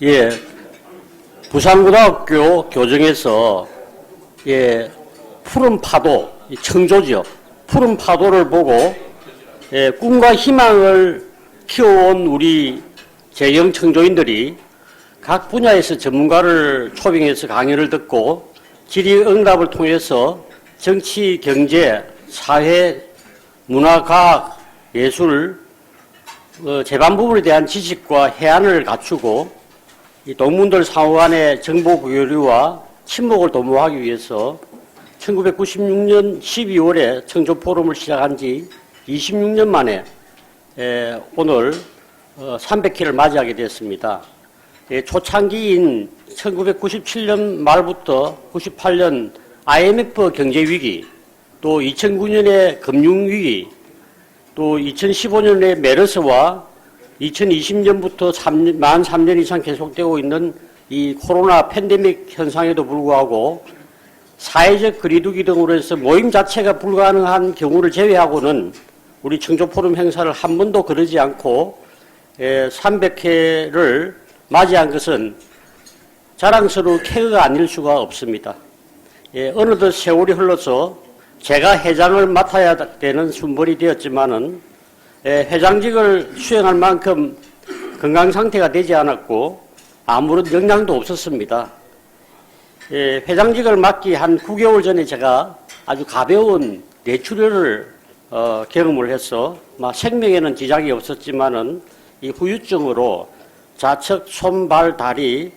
예, 부산고등학교 교정에서 푸른 파도, 청조지요. 푸른 파도를 보고 꿈과 희망을 키워온 우리 재경 청조인들이 각 분야에서 전문가를 초빙해서 강연을 듣고 질의응답을 통해서 정치, 경제, 사회, 문화, 과학, 예술, 제반 부분에 대한 지식과 해안을 갖추고 이 동문들 상호 간의 정보 교류와 친목을 도모하기 위해서 1996년 12월에 청조 포럼을 시작한 지 26년 만에 오늘 300회를 맞이하게 됐습니다. 초창기인 1997년 말부터 98년 IMF 경제위기, 또 2009년의 금융위기, 또 2015년에 메르스와 2020년부터 만 3년 이상 계속되고 있는 이 코로나 팬데믹 현상에도 불구하고 사회적 거리두기 등으로 해서 모임 자체가 불가능한 경우를 제외하고는 우리 청조 포럼 행사를 한 번도 거르지 않고 300회를 맞이한 것은 자랑스러운 쾌거가 아닐 수가 없습니다. 어느덧 세월이 흘러서 제가 회장을 맡아야 되는 순번이 되었지만은 회장직을 수행할 만큼 건강 상태가 되지 않았고 아무런 역량도 없었습니다. 회장직을 맡기 한 9개월 전에 제가 아주 가벼운 뇌출혈을 경험을 해서 생명에는 지장이 없었지만은 이 후유증으로 좌측 손, 발, 다리,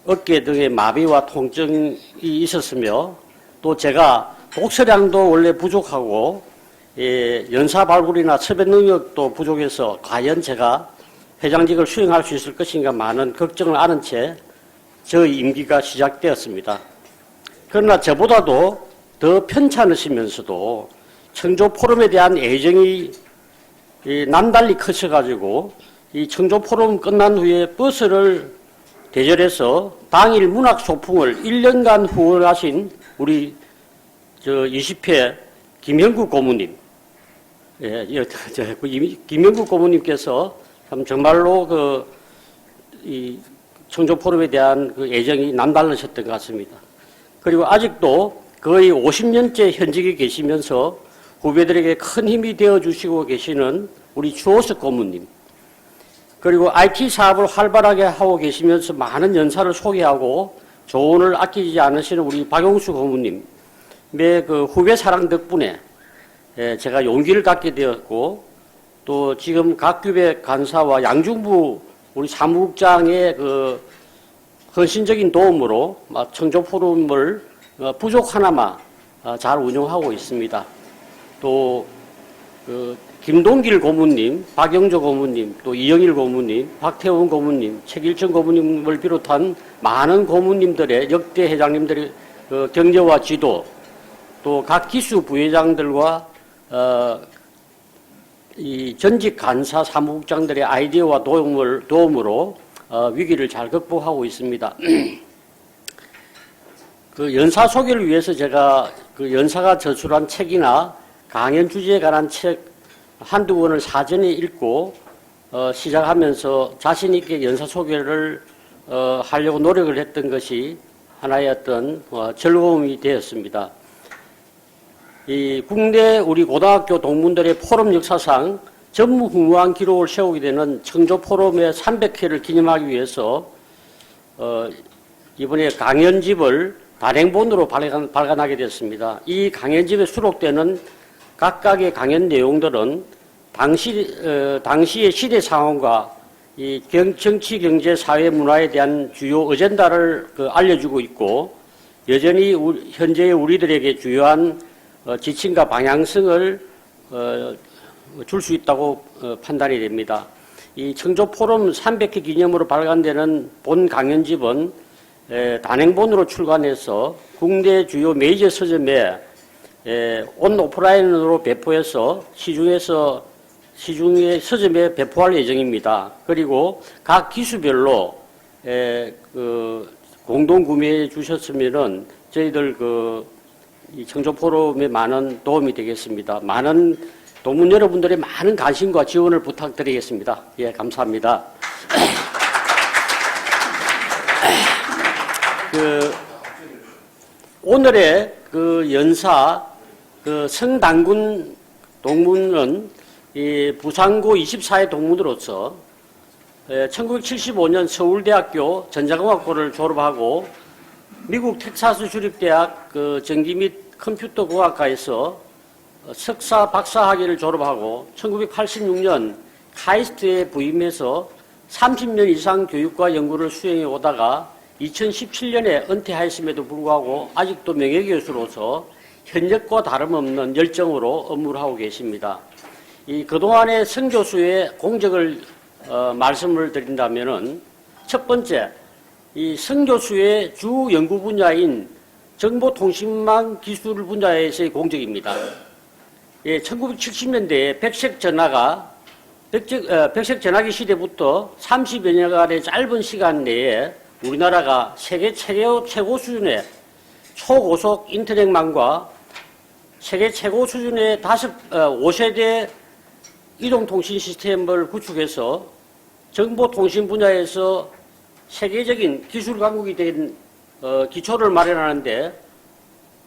어깨 등의 마비와 통증이 있었으며 또 제가 독서량도 원래 부족하고 연사 발굴이나 섭외 능력도 부족해서 과연 제가 회장직을 수행할 수 있을 것인가 많은 걱정을 안은 채 저의 임기가 시작되었습니다. 그러나 저보다도 더 편찮으시면서도 청조 포럼에 대한 애정이 남달리 크셔가지고 이 청조 포럼 끝난 후에 버스를 대절해서 당일 문학 소풍을 1년간 후원하신 우리 20회 김형국 고모님, 김영국 고모님께서 정말로 이 청조 포럼에 대한 그 애정이 남다르셨던 것 같습니다. 그리고 아직도 거의 50년째 현직에 계시면서 후배들에게 큰 힘이 되어 주시고 계시는 우리 주호석 고모님, 그리고 IT 사업을 활발하게 하고 계시면서 많은 연사를 소개하고 조언을 아끼지 않으시는 우리 박용수 고모님, 그 후배 사랑 덕분에 제가 용기를 갖게 되었고 또 지금 각규백 간사와 양중부 우리 사무국장의 그 헌신적인 도움으로 청조 포럼을 부족 하나마 잘 운영하고 있습니다. 또 김동길 고모님, 박영조 고모님, 또 이영일 고모님, 박태원 고모님, 최길정 고모님을 비롯한 많은 고모님들의 역대 회장님들의 격려와 지도, 또 각 기수 부회장들과 이 전직 간사 사무국장들의 아이디어와 도움으로 위기를 잘 극복하고 있습니다. 그 연사 소개를 위해서 제가 그 연사가 저술한 책이나 강연 주제에 관한 책 한두 권을 사전에 읽고 시작하면서 자신 있게 연사 소개를 하려고 노력을 했던 것이 하나의 어떤 즐거움이 되었습니다. 이 국내 우리 고등학교 동문들의 포럼 역사상 전무후무한 기록을 세우게 되는 청조 포럼의 300회를 기념하기 위해서 이번에 강연집을 단행본으로 발간하게 됐습니다. 이 강연집에 수록되는 각각의 강연 내용들은 당시의 시대 상황과 이 정치, 경제, 사회, 문화에 대한 주요 어젠다를 알려주고 있고 여전히 현재의 우리들에게 주요한 지침과 방향성을 줄 수 있다고 판단이 됩니다. 이 청조 포럼 300회 기념으로 발간되는 본 강연집은 단행본으로 출간해서 국내 주요 메이저 서점에 온 오프라인으로 배포해서 시중의 서점에 배포할 예정입니다. 그리고 각 기수별로 공동 구매해 주셨으면은 저희들 이 청조 포럼에 많은 도움이 되겠습니다. 많은 동문 여러분들의 많은 관심과 지원을 부탁드리겠습니다. 예, 감사합니다. 그 오늘의 그 연사 그 성당군 동문은 이 부산고 24회 동문으로서 1975년 서울대학교 전자공학고를 졸업하고 미국 텍사스 주립대학 그 전기 및 컴퓨터공학과에서 석사 박사 학위를 졸업하고 1986년 카이스트에 부임해서 30년 이상 교육과 연구를 수행해 오다가 2017년에 은퇴하였음에도 불구하고 아직도 명예교수로서 현역과 다름없는 열정으로 업무를 하고 계십니다. 그동안의 성 교수의 공적을 말씀을 드린다면은 첫 번째, 이 성 교수의 주 연구 분야인 정보통신망 기술 분야에서의 공적입니다. 1970년대에 백색 전화기 시대부터 30여 년간의 짧은 시간 내에 우리나라가 세계 최고 수준의 초고속 인터넷망과 세계 최고 수준의 5세대 이동통신 시스템을 구축해서 정보통신 분야에서 세계적인 기술 강국이 된 기초를 마련하는데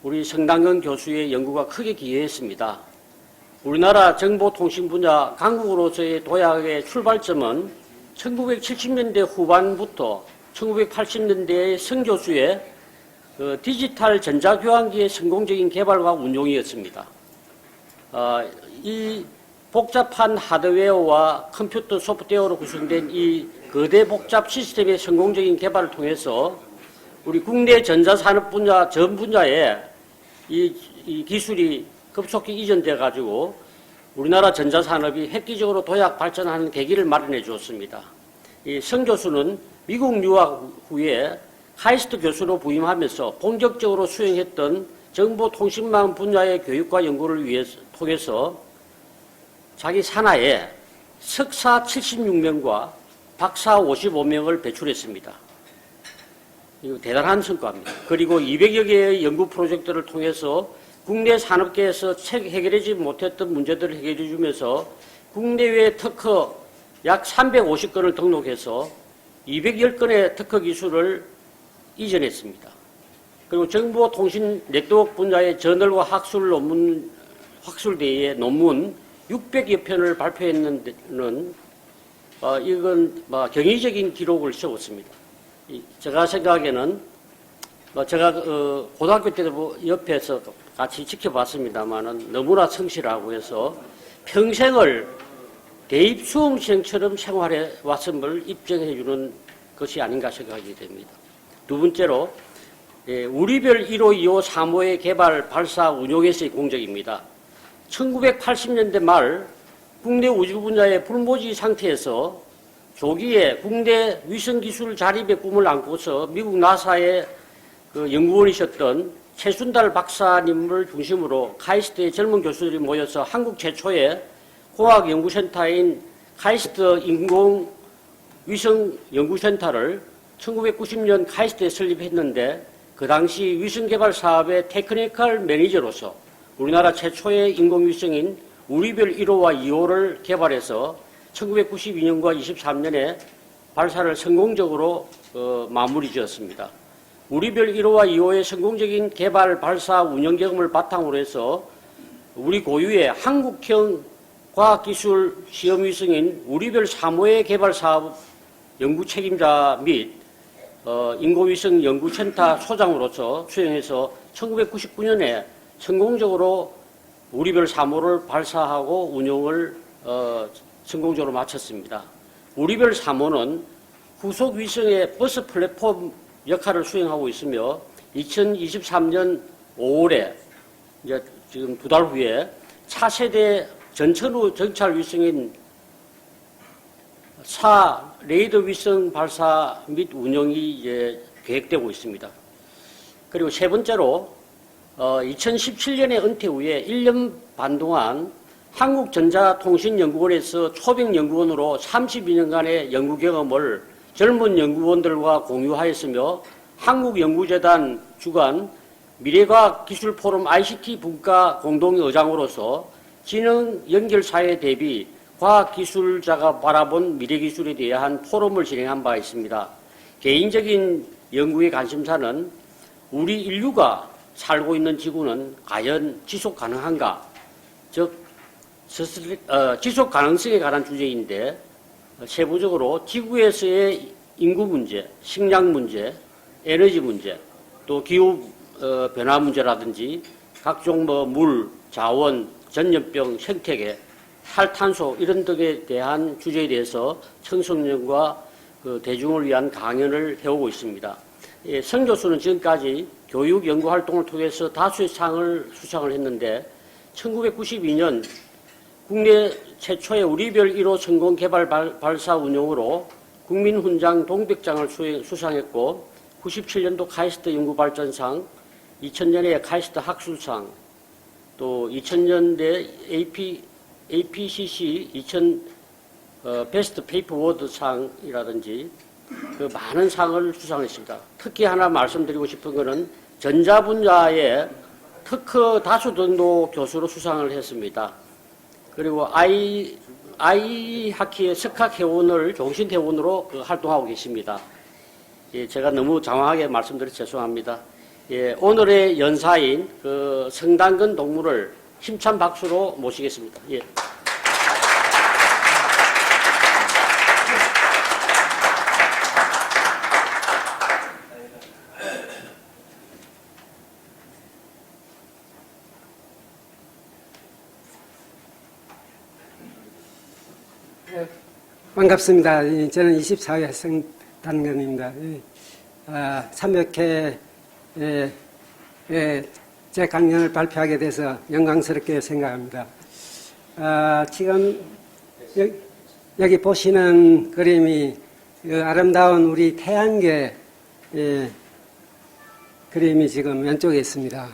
우리 성당근 교수의 연구가 크게 기여했습니다. 우리나라 정보통신 분야 강국으로서의 도약의 출발점은 1970년대 후반부터 1980년대의 성 교수의 디지털 전자교환기의 성공적인 개발과 운용이었습니다. 이 복잡한 하드웨어와 컴퓨터 소프트웨어로 구성된 이 거대 복잡 시스템의 성공적인 개발을 통해서 우리 국내 전자산업 분야 전 분야에 이 기술이 급속히 이전돼 가지고 우리나라 전자산업이 획기적으로 도약 발전하는 계기를 마련해 주었습니다. 이 성 교수는 미국 유학 후에 카이스트 교수로 부임하면서 본격적으로 수행했던 정보통신망 분야의 교육과 연구를 통해서 자기 산하에 석사 76명과 박사 55명을 배출했습니다. 이거 대단한 성과입니다. 그리고 200여 개의 연구 프로젝트를 통해서 국내 산업계에서 해결하지 못했던 문제들을 해결해 주면서 국내외 특허 약 350건을 등록해서 210건의 특허 기술을 이전했습니다. 그리고 정보통신 네트워크 분야의 저널과 학술대회의 논문 600여 편을 발표했는 데는 이건 경이적인 기록을 세웠습니다. 제가 생각에는 제가 고등학교 때도 옆에서 같이 지켜봤습니다만은 너무나 성실하고 해서 평생을 대입 수험생처럼 생활해 왔음을 입증해 주는 것이 아닌가 생각이 됩니다. 두 번째로 우리별 1호, 2호, 3호의 개발, 발사, 운용에서의 공적입니다. 1980년대 말 국내 우주 분야의 불모지 상태에서 조기에 국내 위성기술 자립의 꿈을 안고서 미국 나사의 연구원이셨던 최순달 박사님을 중심으로 카이스트의 젊은 교수들이 모여서 한국 최초의 공학연구센터인 카이스트 인공위성연구센터를 1990년 카이스트에 설립했는데 그 당시 위성개발 사업의 테크니컬 매니저로서 우리나라 최초의 인공위성인 우리별 1호와 2호를 개발해서 1992년과 23년에 발사를 성공적으로 마무리 지었습니다. 우리별 1호와 2호의 성공적인 개발, 발사, 운영 경험을 바탕으로 해서 우리 고유의 한국형 과학기술 시험위성인 우리별 3호의 개발 사업 연구 책임자 및 인공위성 연구센터 소장으로서 수행해서 1999년에 성공적으로 우리별 3호를 발사하고 운용을 성공적으로 마쳤습니다. 우리별 3호는 후속 위성의 버스 플랫폼 역할을 수행하고 있으며 2023년 5월에 이제 지금 2달 후에 차세대 전천후 정찰 위성인 레이더 위성 발사 및 운영이 이제 계획되고 있습니다. 그리고 세 번째로 2017년에 은퇴 후에 1년 반 동안 한국전자통신연구원에서 초빙연구원으로 32년간의 연구 경험을 젊은 연구원들과 공유하였으며 한국연구재단 주관 미래과학기술포럼 ICT 분과 공동의장으로서 지능연결사회 대비 과학기술자가 바라본 미래기술에 대한 포럼을 진행한 바 있습니다. 개인적인 연구의 관심사는 우리 인류가 살고 있는 지구는 과연 지속 가능한가? 즉, 지속 가능성에 관한 주제인데, 세부적으로 지구에서의 인구 문제, 식량 문제, 에너지 문제, 또 기후 변화 문제라든지 각종 물, 자원, 전염병, 생태계, 탈탄소 이런 등에 대한 주제에 대해서 청소년과 대중을 위한 강연을 해오고 있습니다. 성 교수는 지금까지 교육 연구 활동을 통해서 다수의 상을 수상을 했는데 1992년 국내 최초의 우리별 1호 성공 개발 발사 운용으로 국민훈장 동백장을 수상했고 97년도 카이스트 연구발전상, 2000년에 카이스트 학술상, 또 2000년대 APCC 2000 베스트 페이퍼 워드 상이라든지 그 많은 상을 수상했습니다. 특히 하나 말씀드리고 싶은 것은 전자 분야에 특허 다수등록 교수로 수상을 했습니다. 그리고 아이하키의 석학 회원을 종신 회원으로 활동하고 계십니다. 예, 제가 너무 장황하게 말씀드려 죄송합니다. 예, 오늘의 연사인 성당근 동무를 힘찬 박수로 모시겠습니다. 예. 반갑습니다. 저는 24회 성당근입니다. 참여회 제 강연을 발표하게 돼서 영광스럽게 생각합니다. 지금 여기 보시는 그림이 아름다운 우리 태양계 그림이 지금 왼쪽에 있습니다.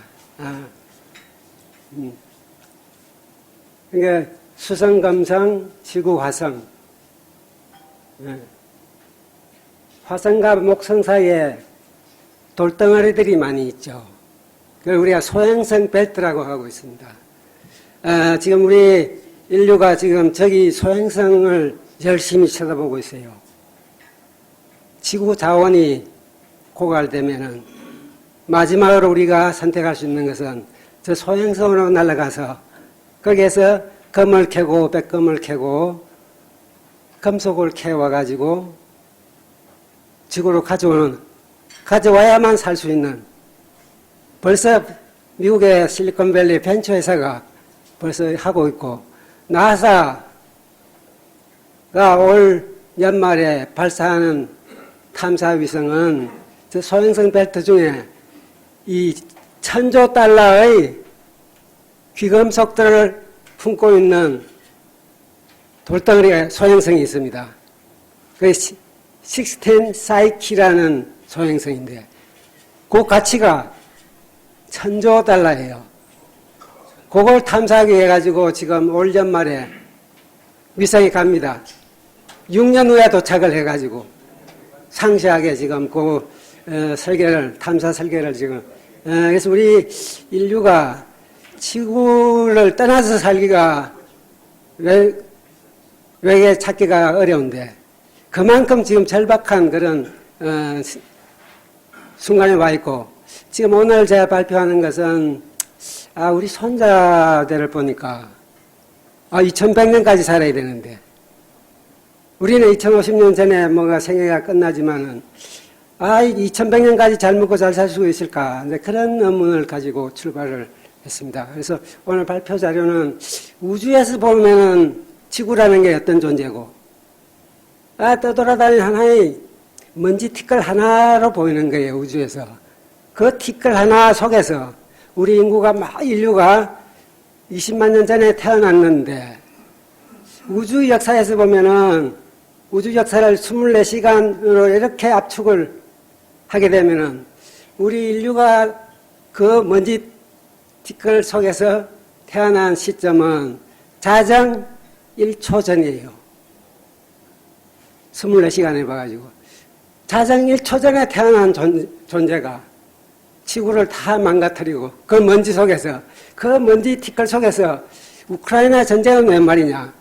그러니까 수성, 금성, 지구, 화성. 화성과 목성 사이에 돌덩어리들이 많이 있죠. 그걸 우리가 소행성 벨트라고 하고 있습니다. 지금 우리 인류가 지금 저기 소행성을 열심히 쳐다보고 있어요. 지구 자원이 고갈되면은 마지막으로 우리가 선택할 수 있는 것은 저 소행성으로 날아가서 거기에서 금을 캐고 백금을 캐고 금속을 캐와가지고 지구로 가져와야만 살 수 있는, 벌써 미국의 실리콘밸리 벤처회사가 벌써 하고 있고, 나사가 올 연말에 발사하는 탐사위성은 저 소행성 벨트 중에 이 $1000조 귀금속들을 품고 있는 돌덩어리의 소행성이 있습니다. 그 16 사이키라는 소행성인데 그 가치가 $1000조예요. 그걸 탐사하기 위해 가지고 지금 올 연말에 위성이 갑니다. 6년 후에 도착을 해가지고 상세하게 지금 탐사 설계를 지금 그래서 우리 인류가 지구를 떠나서 살기가 외계 찾기가 어려운데 그만큼 지금 절박한 그런 순간에 와 있고, 지금 오늘 제가 발표하는 것은 우리 손자들을 보니까 2100년까지 살아야 되는데 우리는 2050년 전에 뭔가 생애가 끝나지만은 2100년까지 잘 먹고 잘 살 수 있을까? 그런 의문을 가지고 출발을 했습니다. 그래서 오늘 발표 자료는 우주에서 보면은 지구라는 게 어떤 존재고, 떠돌아다니는 하나의 먼지 티끌 하나로 보이는 거예요, 우주에서. 그 티끌 하나 속에서 우리 인류가 20만 년 전에 태어났는데, 우주 역사에서 보면은 우주 역사를 24시간으로 이렇게 압축을 하게 되면은 우리 인류가 그 먼지 티끌 속에서 태어난 시점은 자정 1초 전이에요. 24시간을 봐가지고. 자정 1초 전에 태어난 존재가 지구를 다 망가뜨리고 그 먼지 속에서, 그 먼지 티끌 속에서 우크라이나 전쟁은 웬 말이냐.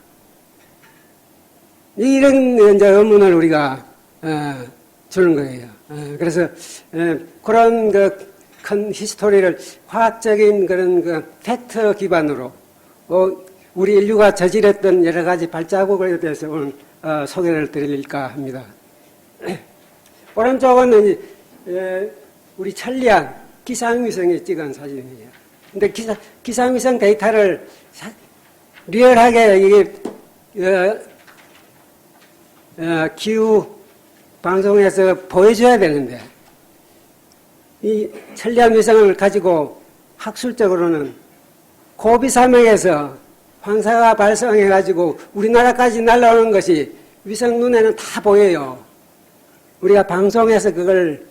이런 이제 의문을 우리가 주는 거예요. 그래서 그런 그 큰 히스토리를 과학적인 그런 그 팩트 기반으로 우리 인류가 저질했던 여러 가지 발자국에 대해서 오늘 소개를 드릴까 합니다. 오른쪽은 우리 천리안 기상위성이 찍은 사진이에요. 근데 기상위성 데이터를 리얼하게 이게 기후 방송에서 보여줘야 되는데 이 천리안 위성을 가지고 학술적으로는 고비 사명에서 황사가 발생해가지고 우리나라까지 날아오는 것이 위성 눈에는 다 보여요. 우리가 방송에서 그걸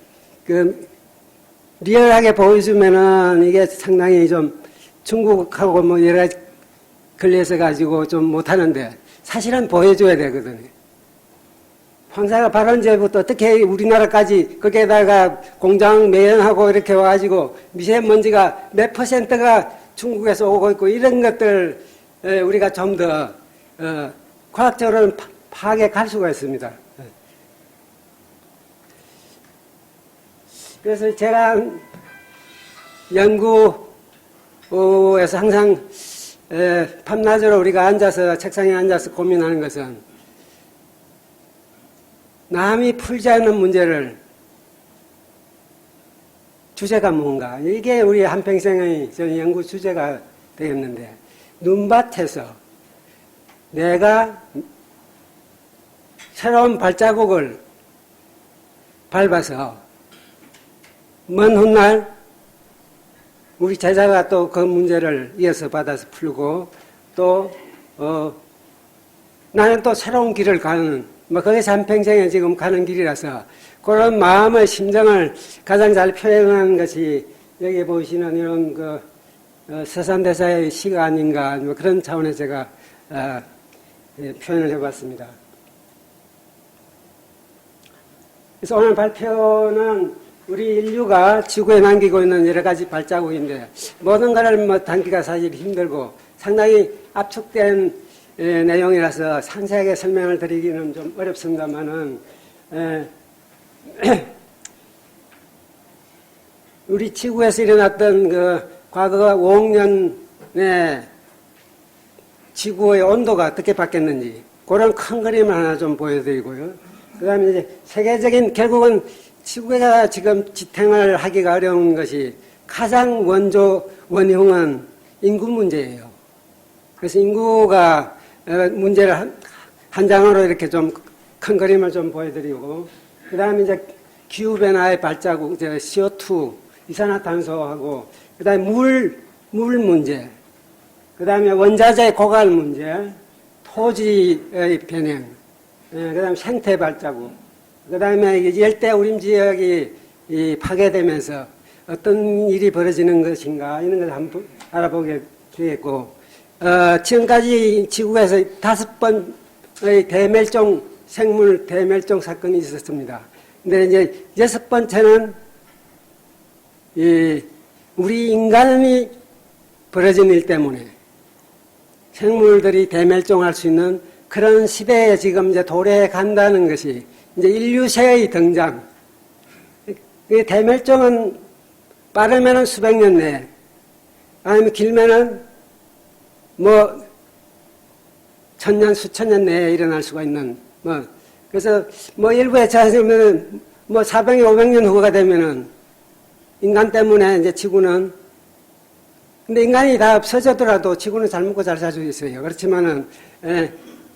리얼하게 보여주면은 이게 상당히 좀 중국하고 뭐 여러 가지 걸려서 가지고 좀 못하는데 사실은 보여줘야 되거든요. 황사가 발원 전부터 어떻게 우리나라까지 거기에다가 공장 매연하고 이렇게 와가지고 미세먼지가 몇 %가 중국에서 오고 있고 이런 것들 우리가 좀 더 과학적으로는 파악해 갈 수가 있습니다. 그래서 제가 연구에서 항상 밤낮으로 우리가 앉아서 책상에 앉아서 고민하는 것은 남이 풀지 않는 문제를 주제가 뭔가 이게 우리 한평생의 연구 주제가 되었는데 눈밭에서 내가 새로운 발자국을 밟아서 먼 훗날 우리 제자가 또 그 문제를 이어서 받아서 풀고 또 나는 또 새로운 길을 가는 그게 한평생에 지금 가는 길이라서 그런 마음의 심정을 가장 잘 표현하는 것이 여기 보시는 이런 서산대사의 시가 아닌가 그런 차원에서 제가 표현을 해봤습니다. 그래서 오늘 발표는 우리 인류가 지구에 남기고 있는 여러 가지 발자국인데 모든 것을 담기가 사실 힘들고 상당히 압축된 내용이라서 상세하게 설명을 드리기는 좀 어렵습니다만은 우리 지구에서 일어났던 과거 5억 년의 지구의 온도가 어떻게 바뀌었는지 그런 큰 그림을 하나 좀 보여드리고요. 그 다음에 이제 세계적인 결국은 지구가 지금 지탱을 하기가 어려운 것이 가장 원흉은 인구 문제예요. 그래서 인구가 문제를 한 장으로 이렇게 좀 큰 그림을 좀 보여드리고, 그 다음에 이제 기후변화의 발자국, CO2, 이산화탄소하고, 그 다음에 물 문제, 그 다음에 원자재 고갈 문제, 토지의 변형, 그 다음에 생태 발자국, 그 다음에 열대 우림 지역이 파괴되면서 어떤 일이 벌어지는 것인가, 이런 걸 한번 알아보게 되겠고, 지금까지 지구에서 5번의 대멸종, 생물 대멸종 사건이 있었습니다. 근데 이제 6번째는, 우리 인간이 벌어진 일 때문에 생물들이 대멸종할 수 있는 그런 시대에 지금 이제 도래해 간다는 것이 이제 인류세의 등장. 대멸종은 빠르면은 수백 년 내에, 아니면 길면은 천년, 수천 년 내에 일어날 수가 있는, 그래서 일부에 찾으면은 400년, 500년 후가 되면은 인간 때문에 이제 지구는, 근데 인간이 다 없어졌더라도 지구는 잘 먹고 잘 살 수 있어요. 그렇지만은,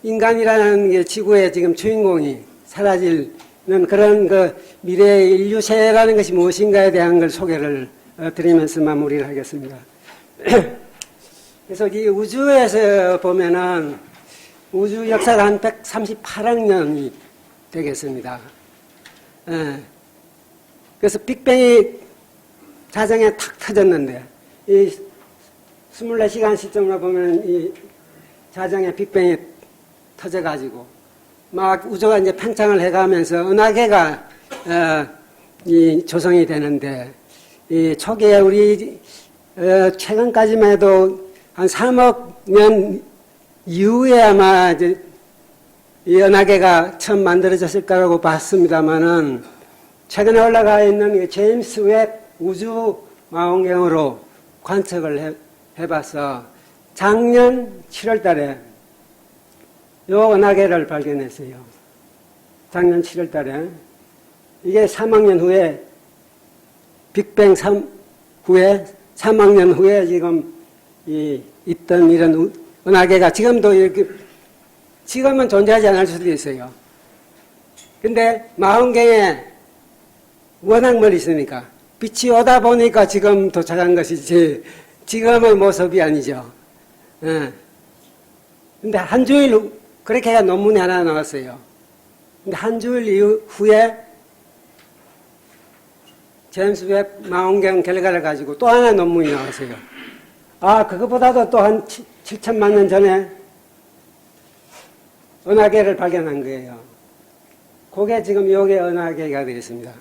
인간이라는 게 지구의 지금 주인공이 사라지는 그런 미래의 인류세라는 것이 무엇인가에 대한 걸 소개를 드리면서 마무리를 하겠습니다. 그래서 이 우주에서 보면은 우주 역사가 한 138억 년이 되겠습니다. 그래서 빅뱅이 자정에 탁 터졌는데, 이 24시간 시점으로 보면 이 자정에 빅뱅이 터져가지고, 막 우주가 이제 팽창을 해가면서 은하계가, 조성이 되는데, 이 초기에 우리, 최근까지만 해도 한 3억 년 이후에 아마 이제 이 은하계가 처음 만들어졌을 거라고 봤습니다만은 최근에 올라가 있는 제임스 웹 우주 망원경으로 관측을 해봐서 작년 7월 달에 요 은하계를 발견했어요. 작년 7월 달에. 이게 3학년 후에, 빅뱅 후에, 3학년 후에 지금 있던 이런 은하계가 지금도 이렇게, 지금은 존재하지 않을 수도 있어요. 근데 망원경에 워낙 멀리 있으니까 빛이 오다 보니까 지금 도착한 것이지 지금의 모습이 아니죠. 예. 근데 한 주일 그렇게 해야 논문이 하나 나왔어요. 근데 한 주일 후에 제임스 웹 망원경 결과를 가지고 또 하나 논문이 나왔어요. 아, 그것보다도 또 한 7천만 년 전에 은하계를 발견한 거예요. 그게 지금 요게 은하계가 되겠습니다.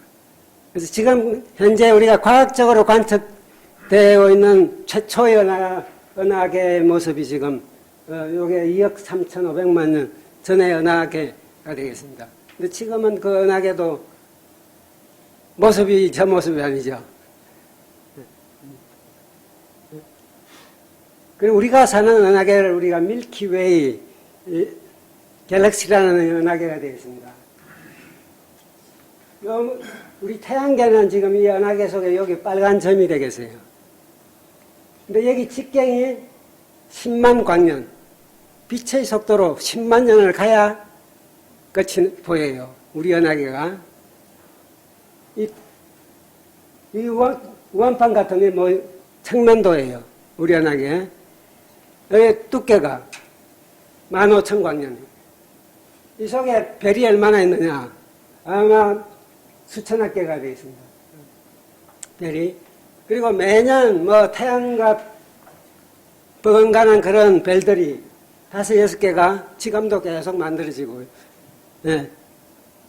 그래서 지금 현재 우리가 과학적으로 관측되어 있는 최초의 은하계의 모습이 지금 요게 2억 3,500만 년 전의 은하계가 되겠습니다. 근데 지금은 그 은하계도 모습이 저 모습이 아니죠. 그리고 우리가 사는 은하계를 우리가 밀키웨이 갤럭시라는 은하계가 되겠습니다. 우리 태양계는 지금 이 은하계 속에 여기 빨간 점이 되겠어요. 근데 여기 직경이 10만 광년, 빛의 속도로 10만 년을 가야 끝이 보여요. 우리 은하계가. 이 원판 같은 게 뭐 청면도예요. 우리 은하계. 여기 두께가 15,000광년. 이 속에 별이 얼마나 있느냐? 아마 수천억 개가 되겠습니다. 별이. 그리고 매년 뭐 태양과 버금가는 그런 별들이 5, 6개가 지금도 계속 만들어지고, 예.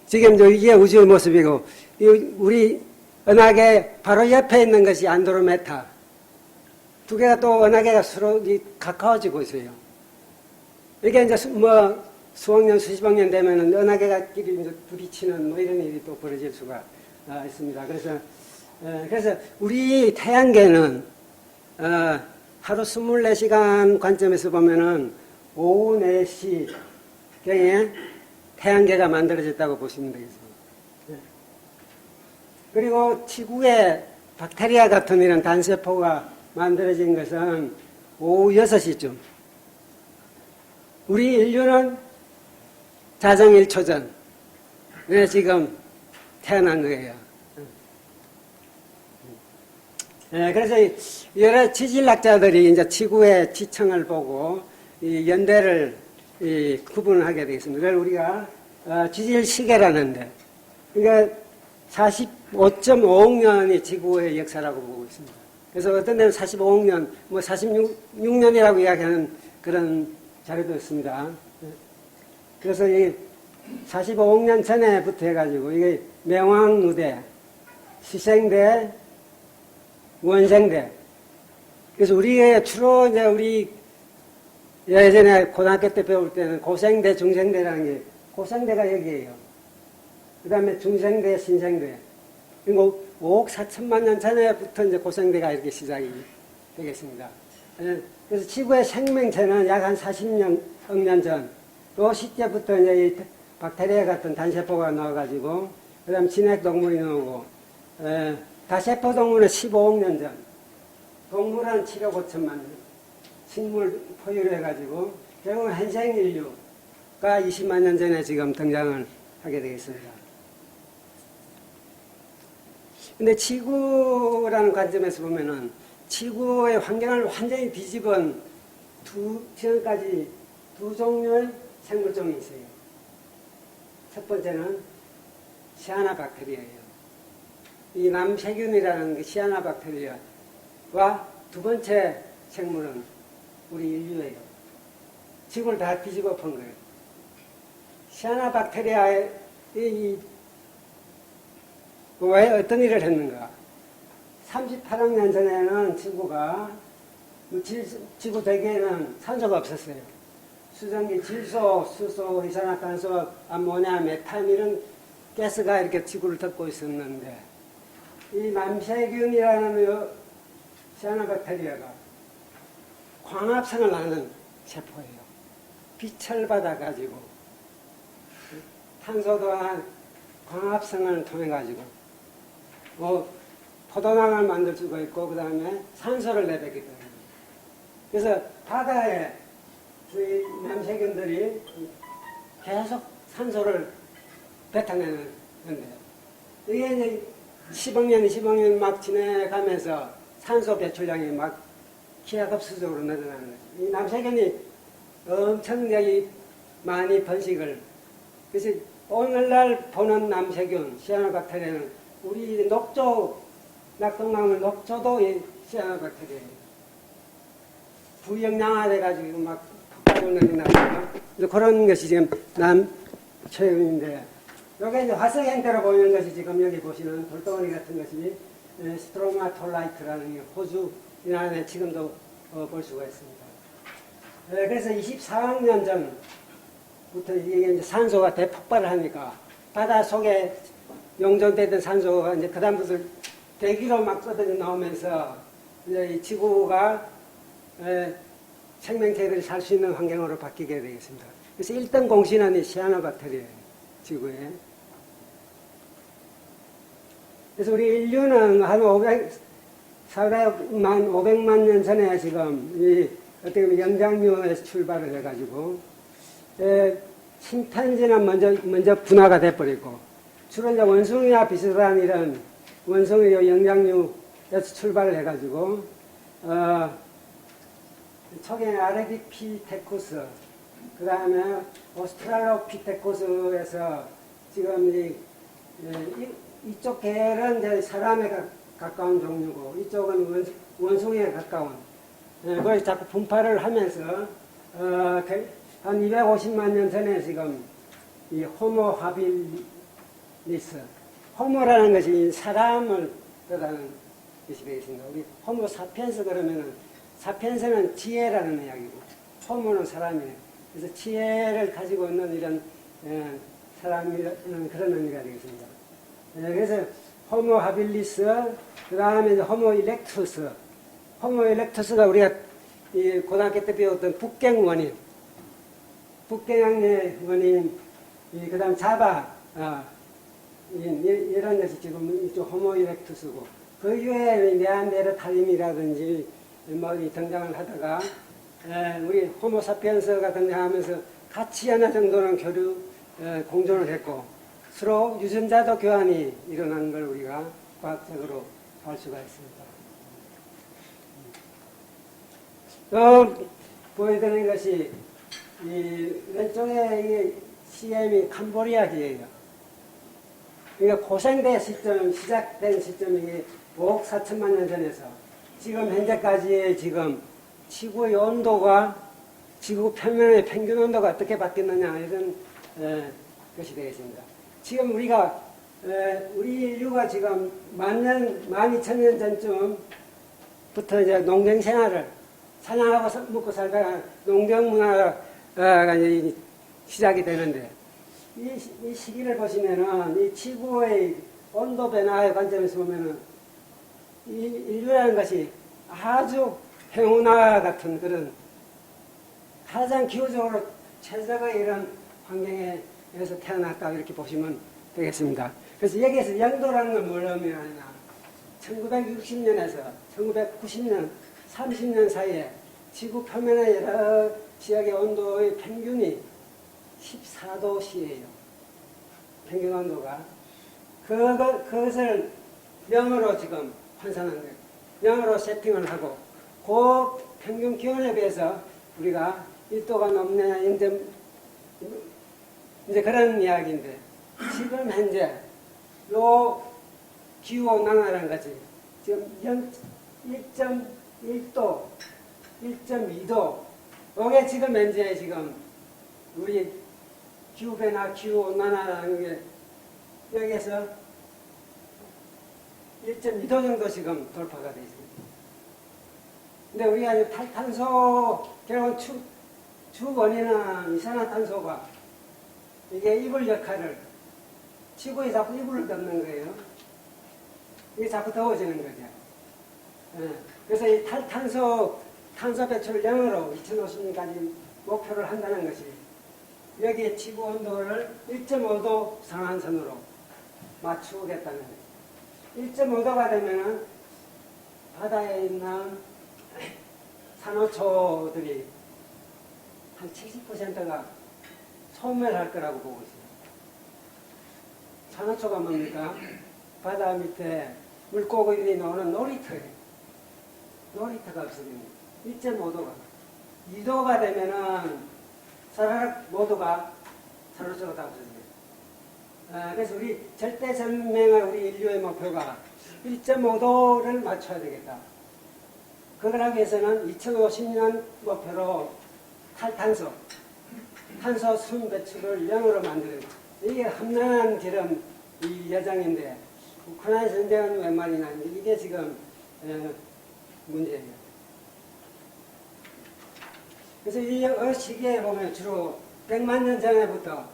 지금 이게 우주의 모습이고, 우리 은하계 바로 옆에 있는 것이 안드로메다. 두 개가 또 은하계가 서로 가까워지고 있어요. 이게 이제 뭐 수억 년, 수십억 년 되면은 은하계가끼리 이제 부딪히는 뭐 이런 일이 또 벌어질 수가 있습니다. 그래서 우리 태양계는 하루 24시간 관점에서 보면은 오후 4시경에 태양계가 만들어졌다고 보시면 되겠습니다. 그리고 지구에 박테리아 같은 이런 단세포가 만들어진 것은 오후 6시쯤. 우리 인류는 자정 1초 전에 지금 태어난 거예요. 그래서 여러 지질학자들이 이제 지구의 지층을 보고 이 연대를 구분하게 되겠습니다. 그래서 우리가 지질 시계라는데, 그러니까 45.5억 년이 지구의 역사라고 보고 있습니다. 그래서 어떤 데는 45억 년, 뭐 46년이라고 이야기하는 그런 자료도 있습니다. 그래서 이 45억 년 전에부터 해가지고 이게 명왕누대, 시생대, 원생대. 그래서 우리가 주로 이제 우리 예전에 고등학교 때 배울 때는 고생대, 중생대라는 게, 고생대가 여기에요. 그 다음에 중생대, 신생대. 그리고 5억 4천만 년 전에부터 이제 고생대가 이렇게 시작이 되겠습니다. 그래서 지구의 생명체는 약 한 40억 년 전, 또 시때부터 이제 이 박테리아 같은 단세포가 나와가지고, 그 다음 진핵동물이 나오고, 다세포 동물은 15억 년 전, 동물은 7억 5천만 년, 식물 포유를 해가지고, 결국은 현생인류가 20만 년 전에 지금 등장을 하게 되겠습니다. 근데 지구라는 관점에서 보면은 지구의 환경을 완전히 뒤집은 지금까지 두 종류의 생물종이 있어요. 첫 번째는 시아나박테리아예요. 이 남세균이라는 그 시아나박테리아와 두 번째 생물은 우리 인류예요. 지구를 다 뒤집어 본 거예요. 시아나박테리아의 왜 어떤 일을 했는가? 38억 년 전에는 지구가, 지구 대기에는 산소가 없었어요. 수증기, 질소, 수소, 이산화탄소, 암모니아, 메탄 이런 가스가 이렇게 지구를 덮고 있었는데 이 남세균이라는 시아노박테리아가 광합성을 하는 세포예요. 빛을 받아가지고 탄소도와 광합성을 통해 가지고 포도당을 만들 수가 있고 그 다음에 산소를 내뱉기 때문에 그래서 바다에 이 남세균들이 계속 산소를 뱉어내는 건데 이게 이제 10억 년, 20억 년 막 지나가면서 산소 배출량이 막 기하급수적으로 늘어나는 거죠. 이 남세균이 엄청나게 많이 번식을 그래서 오늘날 보는 남세균, 시아노박테리아는 우리 녹조, 낙동나무 녹조도 이 시아노박테리아예요. 부영양화돼가지고 막 폭발을 내리나요. 그런 것이 지금 남세균인데, 여기 이제 화석 형태로 보이는 것이 지금 여기 보시는 돌덩어리 같은 것이 스트로마톨라이트라는 호주 인안에 지금도 볼 수가 있습니다. 그래서 24억 년 전부터 이게 이제 산소가 대폭발을 하니까 바다 속에 용존되던 산소가 이제 그다음부터 대기로 막 쏟아져 나오면서 이제 이 지구가 생명체들이 살 수 있는 환경으로 바뀌게 되겠습니다. 그래서 1등 공신은 이 시아노박테리아예요, 지구에. 그래서 우리 인류는 한 500만 년 전에 지금 이 어떻게 보면 영장류에서 출발을 해가지고 침팬지는 먼저 분화가 돼버리고 주로 이제 원숭이와 비슷한 이런 원숭이 영장류에서 출발을 해가지고 초기에 아레디피테쿠스 그 다음에 오스트랄로피테쿠스에서 지금 이쪽 계열은 이제 사람에 가까운 종류고 이쪽은 원숭이에 가까운 그걸 자꾸 분파를 하면서 한 250만 년 전에 지금 이 호모 하빌리스 호모라는 것이 사람을 뜻하는 것이 되겠습니다. 우리 호모 사피엔스 그러면은 사피엔스는 지혜라는 이야기고 호모는 사람이에요. 그래서 지혜를 가지고 있는 이런 사람이라는 그런 의미가 되겠습니다. 그래서 호모 하빌리스 그 다음에 호모 일렉투스 호모 일렉투스가 우리가 이 고등학교 때 배웠던 북경 원인 북경의 원인 그 다음 자바 이런 것이 지금 이쪽 호모 일렉투스고 그 이후에 네안데르탈림이라든지 뭐 등장을 하다가 우리 호모 사피엔스가 등장하면서 같이 어느 정도는 공존을 했고 서로 유전자도 교환이 일어난 걸 우리가 과학적으로 알 수가 있습니다. 또 보여드리는 것이 이 왼쪽에 이 CM이 캄보리아기예요. 그러니까 고생대 시점, 시작된 시점이 5억 4천만 년 전에서 지금 현재까지의 지금 지구의 온도가 지구 표면의 평균 온도가 어떻게 바뀌느냐 이런 것이 되겠습니다. 지금 우리가 우리 인류가 지금 12,000년 전쯤부터 이제 농경 생활을 사냥하고 먹고 살다가 농경 문화가 이제 시작이 되는데 이 시기를 보시면은 이 지구의 온도 변화의 관점에서 보면은 이 인류라는 것이 아주 행운아 같은 그런 가장 기후적으로 최적의 이런 환경에서 태어났다 이렇게 보시면 되겠습니다. 그래서 여기에서 영도라는 건 뭘 의미하느냐 1960년에서 1990년 30년 사이에 지구 표면의 여러 지역의 온도의 평균이 14도씨예요. 평균 온도가. 그것을 명으로 지금 환산한 거예요. 명으로 세팅을 하고 그 평균 기온에 비해서 우리가 1도가 넘느냐 이제 그런 이야기인데 지금 현재 요 기후온난화라는 것이 지금 1.1도, 1.2도 이게 지금 현재 지금 우리 기후변화, 기후온난화라는 게 여기에서 1.2도 정도 지금 돌파가 되어 있습니다. 근데 우리가 탄소, 결국 주 원인은 이산화탄소가 이게 이불 역할을 지구에 자꾸 이불을 덮는 거예요. 이게 자꾸 더워지는 거죠. 예. 그래서 이 탄소 배출을 0으로 2050년까지 목표를 한다는 것이 여기에 지구 온도를 1.5도 상한선으로 맞추겠다는 거예요. 1.5도가 되면은 바다에 있는 산호초들이 한 70%가 소멸할 거라고 보고 있어요. 산호초가 뭡니까? 바다 밑에 물고기들이 노는 놀이터예요. 놀이터가 없어집니다. 1.5도가. 2도가 되면은 사라락 모두가 산호초가 다 없어집니다. 그래서 우리 절대 전맹의 우리 인류의 목표가 1.5도를 맞춰야 되겠다. 그걸 하기 위해서는 2050년 목표로 탄소 순 배출을 0으로 만드는 이게 험난한 지름 이 예정인데 우크라이나 전쟁은 웬 말이냐 이게 지금 문제예요. 그래서 이 시기에 보면 주로 100만 년 전에부터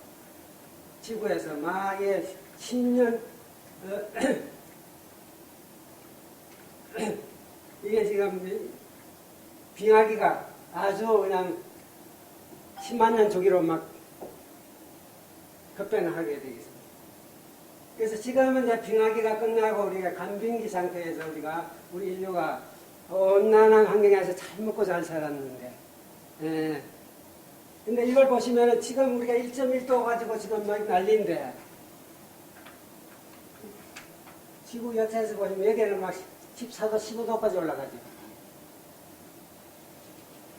지구에서 막 10년 이게 지금 빙하기가 아주 그냥 10만 년 주기로 막 급변을 하게 되겠습니다. 그래서 지금은 이제 빙하기가 끝나고 우리가 간빙기 상태에서 우리 인류가 온난한 환경에서 잘 먹고 잘 살았는데, 근데 이걸 보시면은 지금 우리가 1.1도 가지고 지금 막 난리인데, 지구 여체에서 보시면 여기는 막 14도, 15도까지 올라가죠.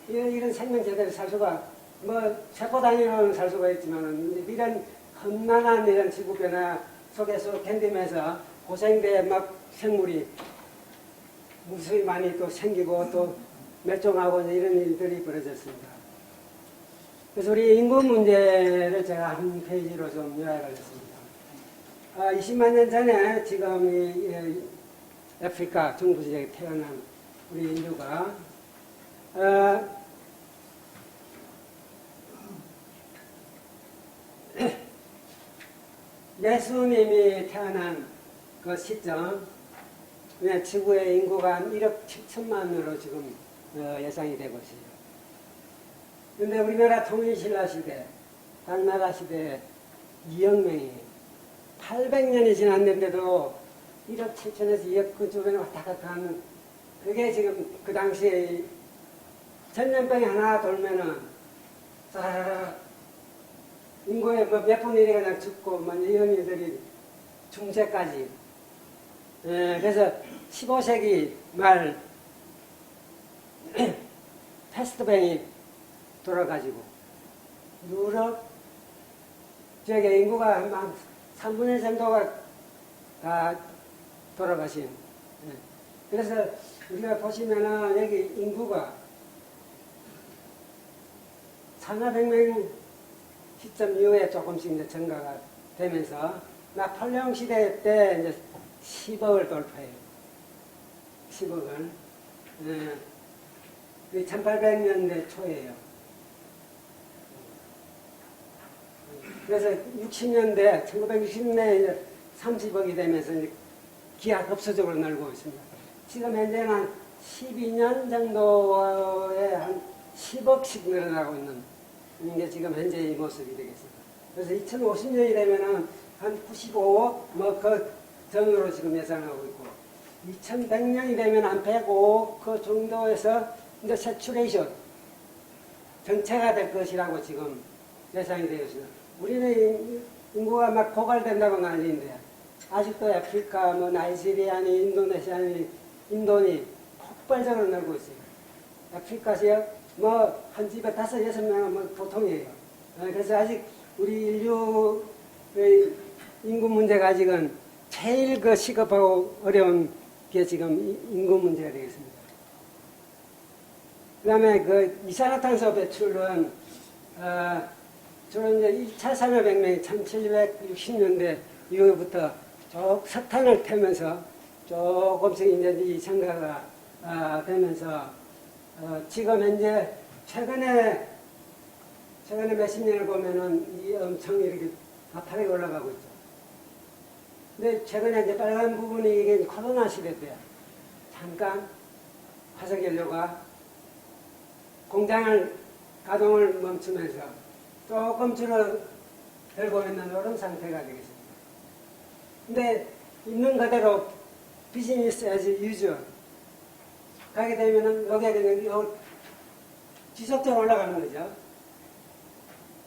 이런 생명 제대로 살 수가, 세포 단위로는 살 수가 있지만은, 이런 험난한 이런 지구 변화 속에서 견디면서 고생대 막 생물이 무수히 많이 또 생기고 또 멸종하고 이런 일들이 벌어졌습니다. 그래서 우리 인구 문제를 제가 한 페이지로 좀 요약하겠습니다. 20만 년 전에 지금 이 아프리카 중부 지역에 태어난 우리 인류가 예수님이 태어난 그 시점, 지구의 인구가 한 1억 7천만으로 지금 예상이 되고 있어요. 그런데 우리나라 통일신라 시대, 당나라 시대 2억 명이 800년이 지났는데도 1억 7천에서 2억 그 주변에 왔다 갔다 하는 그게 지금 그 당시에 전염병이 하나 돌면은 인구에 몇 분이 그냥 죽고 이런 일들이 중세까지 그래서 15세기 말 패스트병이 돌아가지고 유럽 지역의 인구가 한 3분의 1 정도가 다 돌아가신. 그래서 우리가 보시면은 여기 인구가 1,400명 시점 이후에 조금씩 이제 증가가 되면서 나폴레옹 시대 때 이제 10억을 돌파해요. 10억을. 1800년대 초예요. 그래서 60년대, 1960년대 이제 30억이 되면서 이제 기하급수적으로 늘고 있습니다. 지금 현재는 한 12년 정도에 한 10억씩 늘어나고 있는 게 지금 현재의 모습이 되겠습니다. 그래서 2050년이 되면은 한 95억, 그 정도로 지금 예상하고 있고, 2100년이 되면 한 105억 그 정도에서 이제 세츄레이션, 정체가 될 것이라고 지금 예상이 되어 있습니다. 우리는 인구가 막 고갈된다고 난리인데, 아직도 아프리카, 나이지리아니, 인도네시아니, 인도니 폭발적으로 늘고 있어요. 아프리카 지역, 한 집에 5, 6명은 보통이에요. 그래서 아직 우리 인류의 인구 문제가 아직은 제일 시급하고 어려운 게 지금 인구 문제가 되겠습니다. 그 다음에 이산화탄소 배출은, 주로 이제 1차 산업혁명이 1760년대 이후부터 석탄을 태면서 조금씩 이제 이 증가가 되면서 지금 현재 최근에 몇십 년을 보면은 이 엄청 이렇게 가파르게 올라가고 있죠. 근데 최근에 이제 빨간 부분이 이게 코로나 시대 때 잠깐 화석연료가 공장을 가동을 멈추면서 조금 줄어들고 있는 이런 상태가 되겠습니다. 근데 있는 그대로 비즈니스 as usual 가게 되면은 여기에 그냥 지속적으로 올라가는 거죠.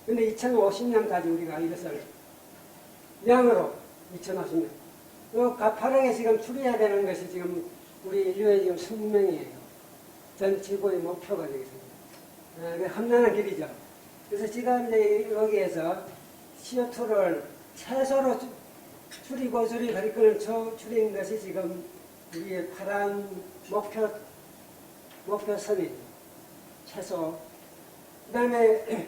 근데 2050년까지 우리가 이것을 양으로 2050년 요 가파르게 지금 줄여야 되는 것이 지금 우리 인류의 지금 숙명이에요. 전 지구의 목표가 되겠습니다. 험난한 길이죠. 그래서 지금 이제 여기에서 CO2를 최소로 줄이고 그걸 줄인 것이 지금 우리의 파란 목표선이죠. 최소. 그 다음에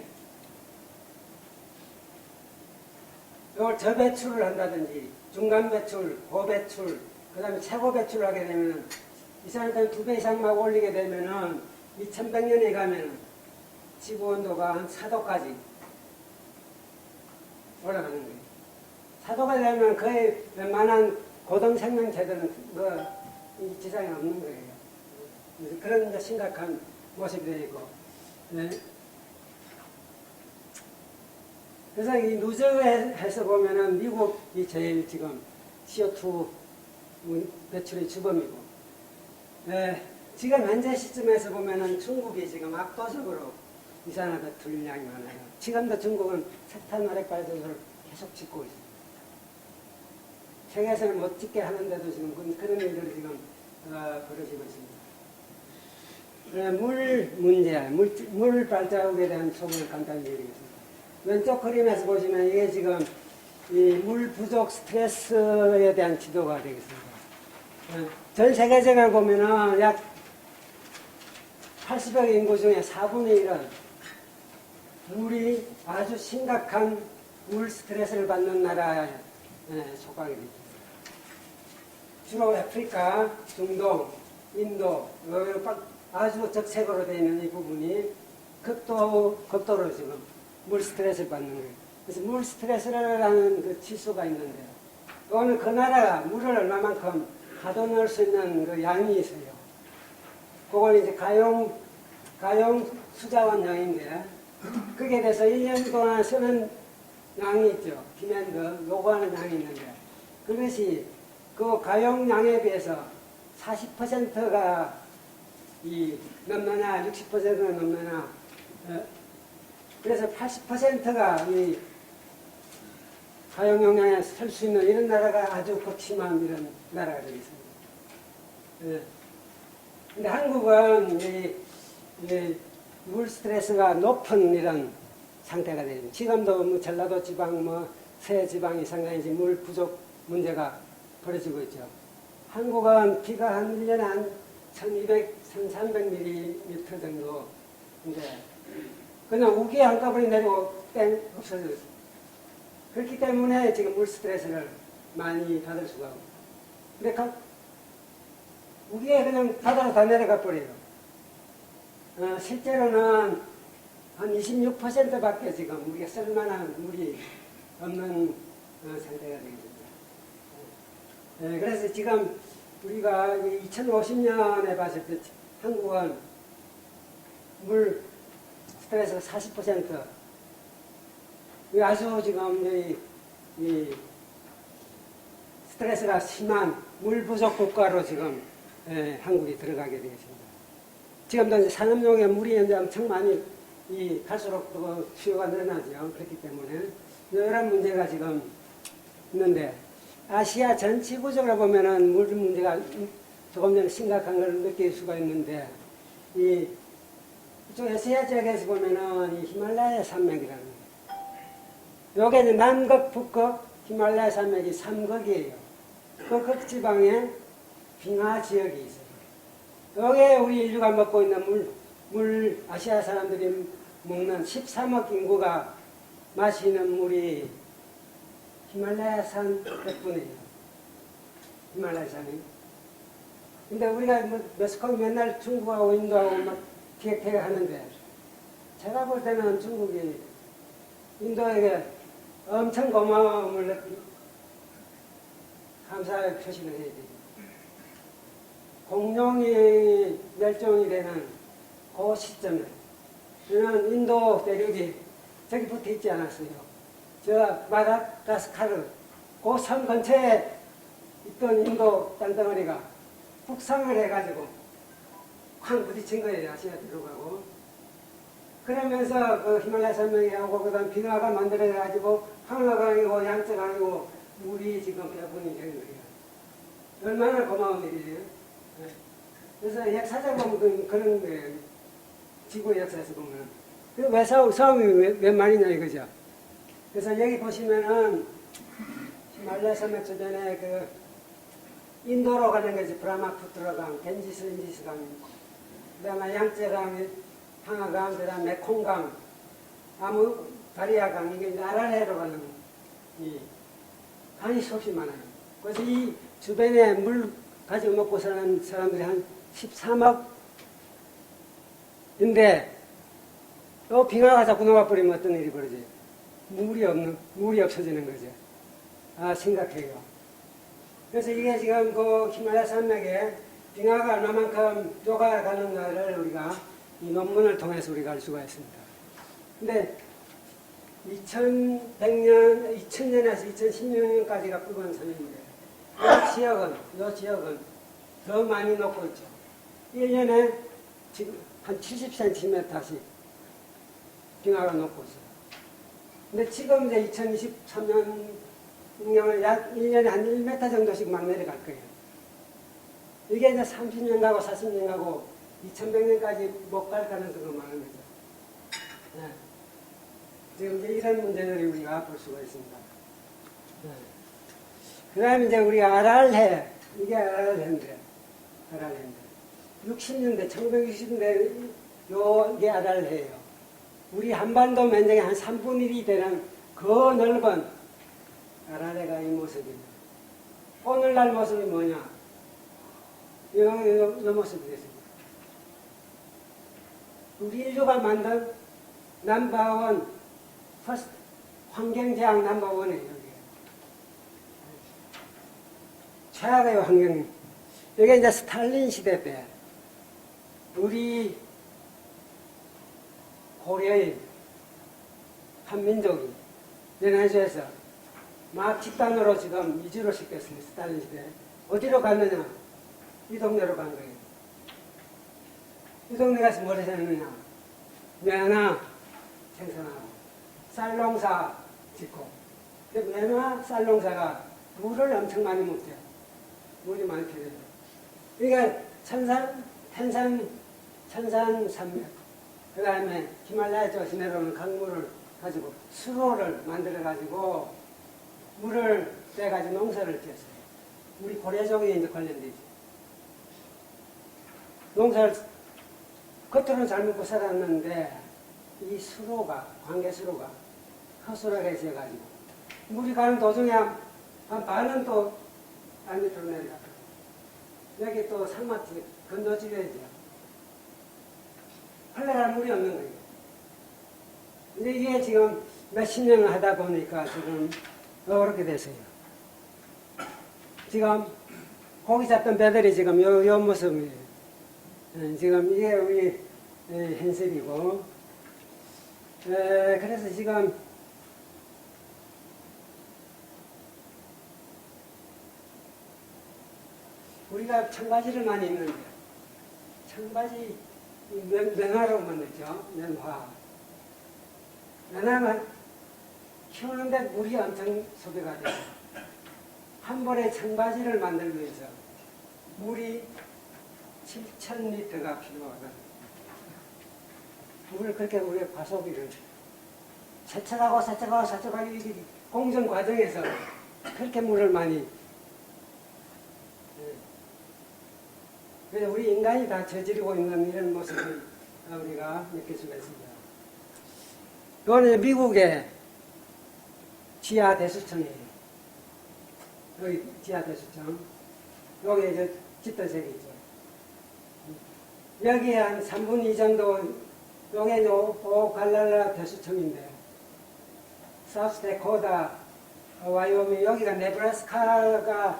이걸 저배출을 한다든지 중간 배출, 고배출, 그 다음에 최고 배출을 하게 되면은 이 사람들은 2배 이상 막 올리게 되면은 2100년에 가면은 지구 온도가 한 4도까지 올라가는 거예요. 4도가 되면 거의 웬만한 고등 생명체들은 이 지상에 없는 거예요. 그런 이제 심각한 모습이 되고. 네. 그래서 이 누적해서 보면은 미국이 제일 지금 CO2 배출의 주범이고, 네. 지금 현재 시점에서 보면은 중국이 지금 압도적으로 이산화탄소 양이 많아요. 지금도 중국은 석탄 화력 발전소를 계속 짓고 있습니다. 세계에서는 못 짓게 하는데도 지금 그런 일들이 지금 벌어지고 있습니다. 물 문제, 물 발자국에 대한 소개를 간단히 드리겠습니다. 왼쪽 그림에서 보시면 이게 지금 이 물 부족 스트레스에 대한 지도가 되겠습니다. 전 세계적으로 보면은 약 80억 인구 중에 4분의 1은 물이 아주 심각한 물 스트레스를 받는 나라에 속하게 됩니다. 주로 아프리카, 중동, 인도, 아주 적색으로 되어 있는 이 부분이 극도로 지금 물 스트레스를 받는 거예요. 그래서 물 스트레스라는 그 지수가 있는데, 오늘 그 나라가 물을 얼마만큼 가둬놓을 수 있는 그 양이 있어요. 그건 이제 가용 수자원량인데, 그게 돼서 1년 동안 쓰는 양이 있죠. 디맨드, 요구하는 양이 있는데, 그것이 그 가용량에 비해서 40%가 넘느냐, 60%가 넘느냐, 그래서 80%가 이 가용 용량에 설 수 있는 이런 나라가 아주 거침한 이런 나라가 되겠습니다. 근데 한국은 물 스트레스가 높은 이런 상태가 되죠. 지금도 뭐 전라도 지방, 새 지방이 상당히 물 부족 문제가 벌어지고 있죠. 한국은 비가 한 1년에 한 1200, 1300mm 정도인데, 그냥 우기에 한꺼번에 내리고 땡 없어졌어요. 그렇기 때문에 지금 물 스트레스를 많이 받을 수가 없고. 근데 우기에 그냥 바다로 다 내려가 버려요. 실제로는 한 26%밖에 지금 우리가 쓸만한 물이 없는 상태가 되겠습니다. 그래서 지금 우리가 2050년에 봤을 때 한국은 물 스트레스가 40%, 아주 지금 이 스트레스가 심한 물 부족 국가로 지금 한국이 들어가게 되겠습니다. 지금도 이제 산업용의 물이 이제 엄청 많이 갈수록 또 수요가 늘어나죠. 그렇기 때문에 이런 문제가 지금 있는데, 아시아 전 지구적으로 보면은 물 문제가 조금 전에 심각한 걸 느낄 수가 있는데, 이쪽 아시아 지역에서 보면은 이 히말라야 산맥이라는 거예요. 요게 남극, 북극, 히말라야 산맥이 3극이에요. 그 극지방에 빙하 지역이 있어요. 여기에 우리 인류가 먹고 있는 아시아 사람들이 먹는 13억 인구가 마시는 물이 히말라야 산 덕분이에요. 히말라야 산이. 근데 우리가 메스코피 맨날 중국하고 인도하고 막 기획해 하는데, 제가 볼 때는 중국이 인도에게 엄청 고마움을 감사의 표시를 해야 되죠. 공룡이 멸종이 되는 그 시점에 저는 인도 대륙이 저기 붙어 있지 않았어요. 저 마다가스카르 그 섬 근처에 있던 인도 땅덩어리가 북상을 해가지고 확 부딪힌 거예요. 아시아 들어가고. 그러면서 그 히말라야 산맥이 하고 그다음 빙하가 만들어가지고 황하강이고 양쯔강이고 물이 지금 배분이 되는 거예요. 얼마나 고마운 일이에요. 네. 그래서 역사적 보면 그런 거예요. 지구 역사에서 보면. 왜 싸움이 왜 말이냐 이거죠. 그래서 여기 보시면은 히말라야 산맥 주변에 그 인도로 가는 거지. 브라마푸트라강, 겐지스, 인지스강, 그다음에 양쯔강, 황하강, 그다음 메콩강, 다리아강 이게 아랄레로 가는 이 강이 수없이 많아요. 그래서 이 주변에 물 가지고 먹고 사는 사람들이 한 13억인데 또 빙하가 자꾸 녹아버리면 어떤 일이 벌어져요? 물이 없어지는 거죠. 아, 심각해요. 그래서 이게 지금 그 히말라야 산맥에 빙하가 얼마만큼 녹아가는 날을 우리가 이 논문을 통해서 우리가 알 수가 있습니다. 근데 2000년에서 2016년까지가 붉은 섬인데 이 지역은 더 많이 녹고 있죠. 1년에 지금 한 70cm씩 빙하가 녹고 있어요. 근데 지금 이제 2023년 약 1년에 한 1m 정도씩 막 내려갈 거예요. 이게 이제 30년 가고 40년 가고 2100년까지 못 갈 가능성이 많은 거죠. 네. 지금 이제 이런 문제들이 우리가 볼 수가 있습니다. 네. 그 다음에 이제 우리가 아랄해, 이게 아랄해인데, 60년대, 1960년대, 이게 아랄해예요. 우리 한반도 면적의 한 3분의 1이 되는 그 넓은 아랄해가 이 모습입니다. 오늘날 모습이 뭐냐? 이 모습이 됐습니다. 우리 인류가 만든 넘버원, 퍼스트, 환경재앙 넘버원이에요, 여기. 최악의 환경. 이게 이제 스탈린 시대 때, 우리 고려인 한민족이 연해주에서 막 집단으로 지금 이주를 시켰습니다. 스탈린 시대. 어디로 갔느냐? 이 동네로 간 거예요. 이 동네 가서 뭘 했느냐? 면화 생산하고, 쌀농사 짓고. 면화 쌀농사가 물을 엄청 많이 먹죠. 물이 많이 필요해요. 그러니까 천산산맥, 그 다음에 히말라야 쪽에서 내려오는 강물을 가지고 수로를 만들어가지고 물을 빼가지고 농사를 지었어요. 우리 고려족이 이제 관련되죠. 농사를 겉으로는 잘 먹고 살았는데 이 수로가, 관계수로가 허술하게 지어가지고 물이 가는 도중에 한 반은 또 안 밑으로 내려가고 여기 또 산막지 건너지려야죠. 흘러갈 물이 없는 거예요. 근데 이게 지금 몇십 년을 하다 보니까 지금 그렇게 됐어요. 지금 고기 잡던 배들이 지금 요 모습이에요. 지금 이게 우리 hensel이고, 그래서 지금 우리가 청바지를 많이 입는데, 청바지 면화로 만들죠. 면화. 면화는 키우는데 물이 엄청 소비가 돼요. 한 벌에 청바지를 만들기 위해서 물이 7,000리터가 필요하거든요. 물을 그렇게 우리가 과소비를 세척하고 이 공정 과정에서 그렇게 물을 많이. 그래서 우리 인간이 다 저지르고 있는 이런 모습을 우리가 느낄 수가 있습니다. 이거는 미국의 지하 대수청이에요. 여기 지하 대수청. 여기 이제 짙은색이 있죠. 여기에 한 3분의 2 정도, 요게 오갈랄라 대수청인데, 사우스 데코다, 와이오밍, 여기가 네브라스카가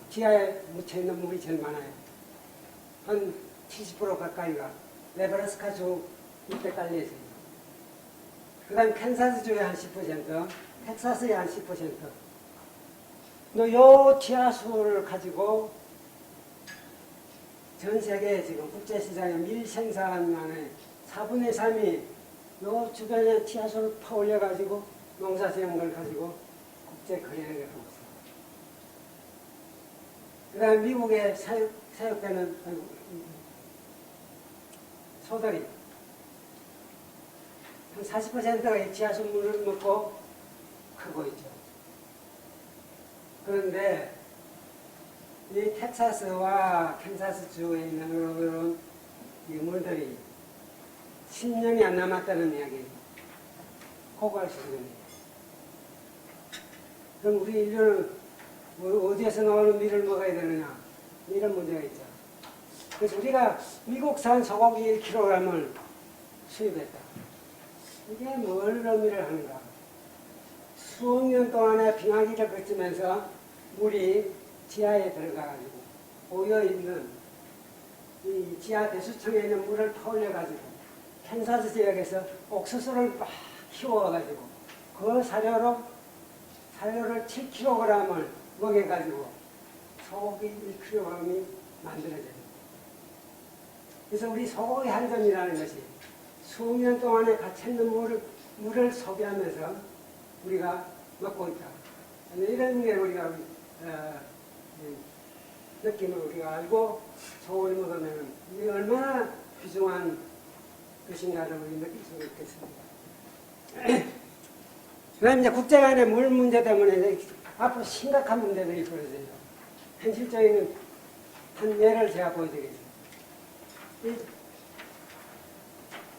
지하에 묻혀있는 물이 제일 많아요. 한 70% 가까이가 네브라스카주 이때 깔려있어요. 그 다음 캔사스주에 한 10%, 텍사스에 한 10%. 요 지하수를 가지고 전 세계 지금 국제시장에 밀 생산량의 4분의 3이 요 주변에 지하수를 퍼올려가지고 농사 지은 걸 가지고 국제 거래를 하고 있어요. 그 다음에 미국에 사육되는 소들이 한 40%가 지하수 물을 먹고 크고 있죠. 그런데 이 텍사스와 캔사스주에 있는 이런 이 물들이 10년이 안 남았다는 이야기예요. 고갈 수준이에요. 그럼 우리 인류는 어디에서 나오는 밀을 먹어야 되느냐? 이런 문제가 있죠. 그래서 우리가 미국산 소고기 1kg을 수입했다. 이게 뭘 의미를 하는가? 수억 년 동안에 빙하기를 거치면서 물이 지하에 들어가가지고 고여있는 이 지하 대수층에 있는 물을 퍼올려가지고 캔사스 지역에서 옥수수를 막 키워가지고 그 사료를 7kg을 먹여가지고 소고기 1kg이 만들어져요. 그래서 우리 소고기 한 점이라는 것이 수억 년 동안에 갇혀있는 물을 소비하면서 우리가 먹고 있다. 이런 게 우리가 느낌을 우리가 알고 소고기 먹으면 이게 얼마나 귀중한 것인가를 우리 느낄 수 있겠습니다. 그다음 이제 국제 간의 물 문제 때문에 앞으로 심각한 문제들이 벌어져요. 현실적인 한 예를 제가 보여드리겠습니다.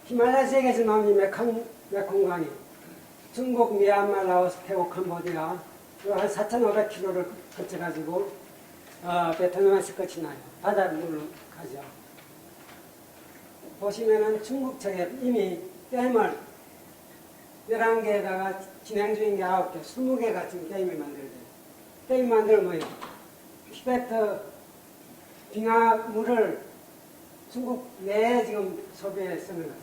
히말라야 지역에서 나온 이 메콩강이 중국, 미얀마, 라오스, 태국, 캄보디아 한 4,500km를 거쳐가지고 베트남에서 끝이 나요. 바닷물로 가죠. 보시면은 중국 측에 이미 댐을 11개에다가 진행 중인 게 9개, 20개가 지금 댐이 만들어져요. 댐이 만들면 뭐예요? 티베트 빙하물을 중국 내에 지금 소비에 쓰는 거죠.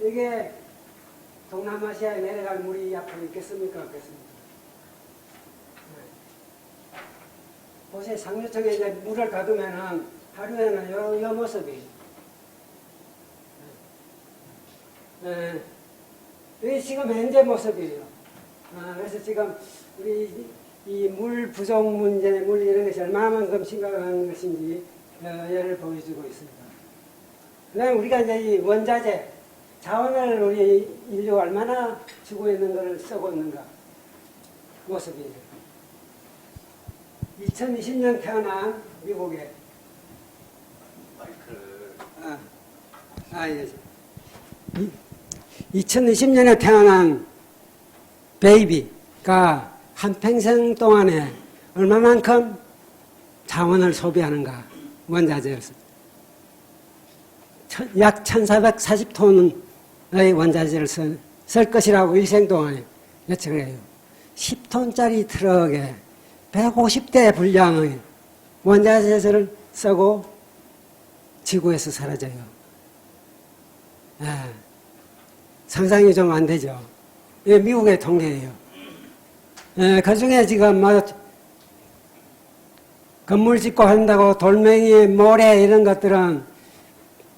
이게 동남아시아에 내려갈 물이 앞으로 있겠습니까? 없겠습니까? 네. 보세요. 상류층에 이제 물을 가두면은 하루에는 요 모습이. 네. 이게 지금 현재 모습이에요. 그래서 지금 우리 이 물 부족 문제, 물 이런 것이 얼마만큼 심각한 것인지 예를 보여주고 있습니다. 그 다음에 우리가 이제 이 원자재, 자원을 우리 인류가 얼마나 주고 있는 것을 쓰고 있는가 모습이에요. 2020년 태어난 미국에 예. 2020년에 태어난 베이비가 한평생 동안에 얼마만큼 자원을 소비하는가, 원자재를. 약 1440톤의 원자재를 쓸 것이라고 일생 동안에 예측을 해요. 10톤짜리 트럭에 150대 분량의 원자재를 쓰고 지구에서 사라져요. 상상이 좀 안 되죠. 이게 미국의 통계예요. 그 중에 지금 뭐 건물 짓고 한다고 돌멩이, 모래 이런 것들은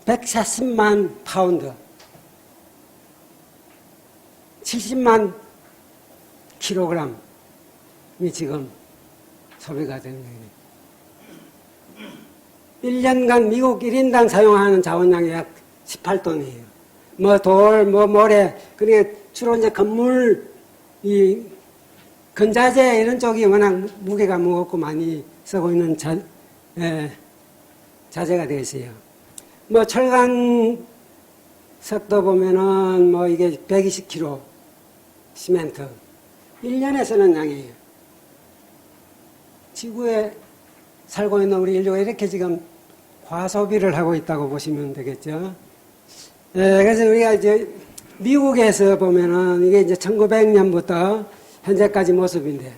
140만 파운드, 70만 킬로그램이 지금 소비가 되는 거예요. 1년간 미국 1인당 사용하는 자원량이 약 18톤이에요. 뭐 돌, 뭐 모래, 그러니까 주로 이제 건물, 이 건자재 이런 쪽이 워낙 무게가 무겁고 많이 쓰고 있는 자재가 되겠어요. 뭐 철강 석도 보면은 뭐 이게 120kg 시멘트 1년에 쓰는 양이에요. 지구에 살고 있는 우리 인류가 이렇게 지금 과소비를 하고 있다고 보시면 되겠죠. 그래서 우리가 이제 미국에서 보면은 이게 이제 1900년부터 현재까지 모습인데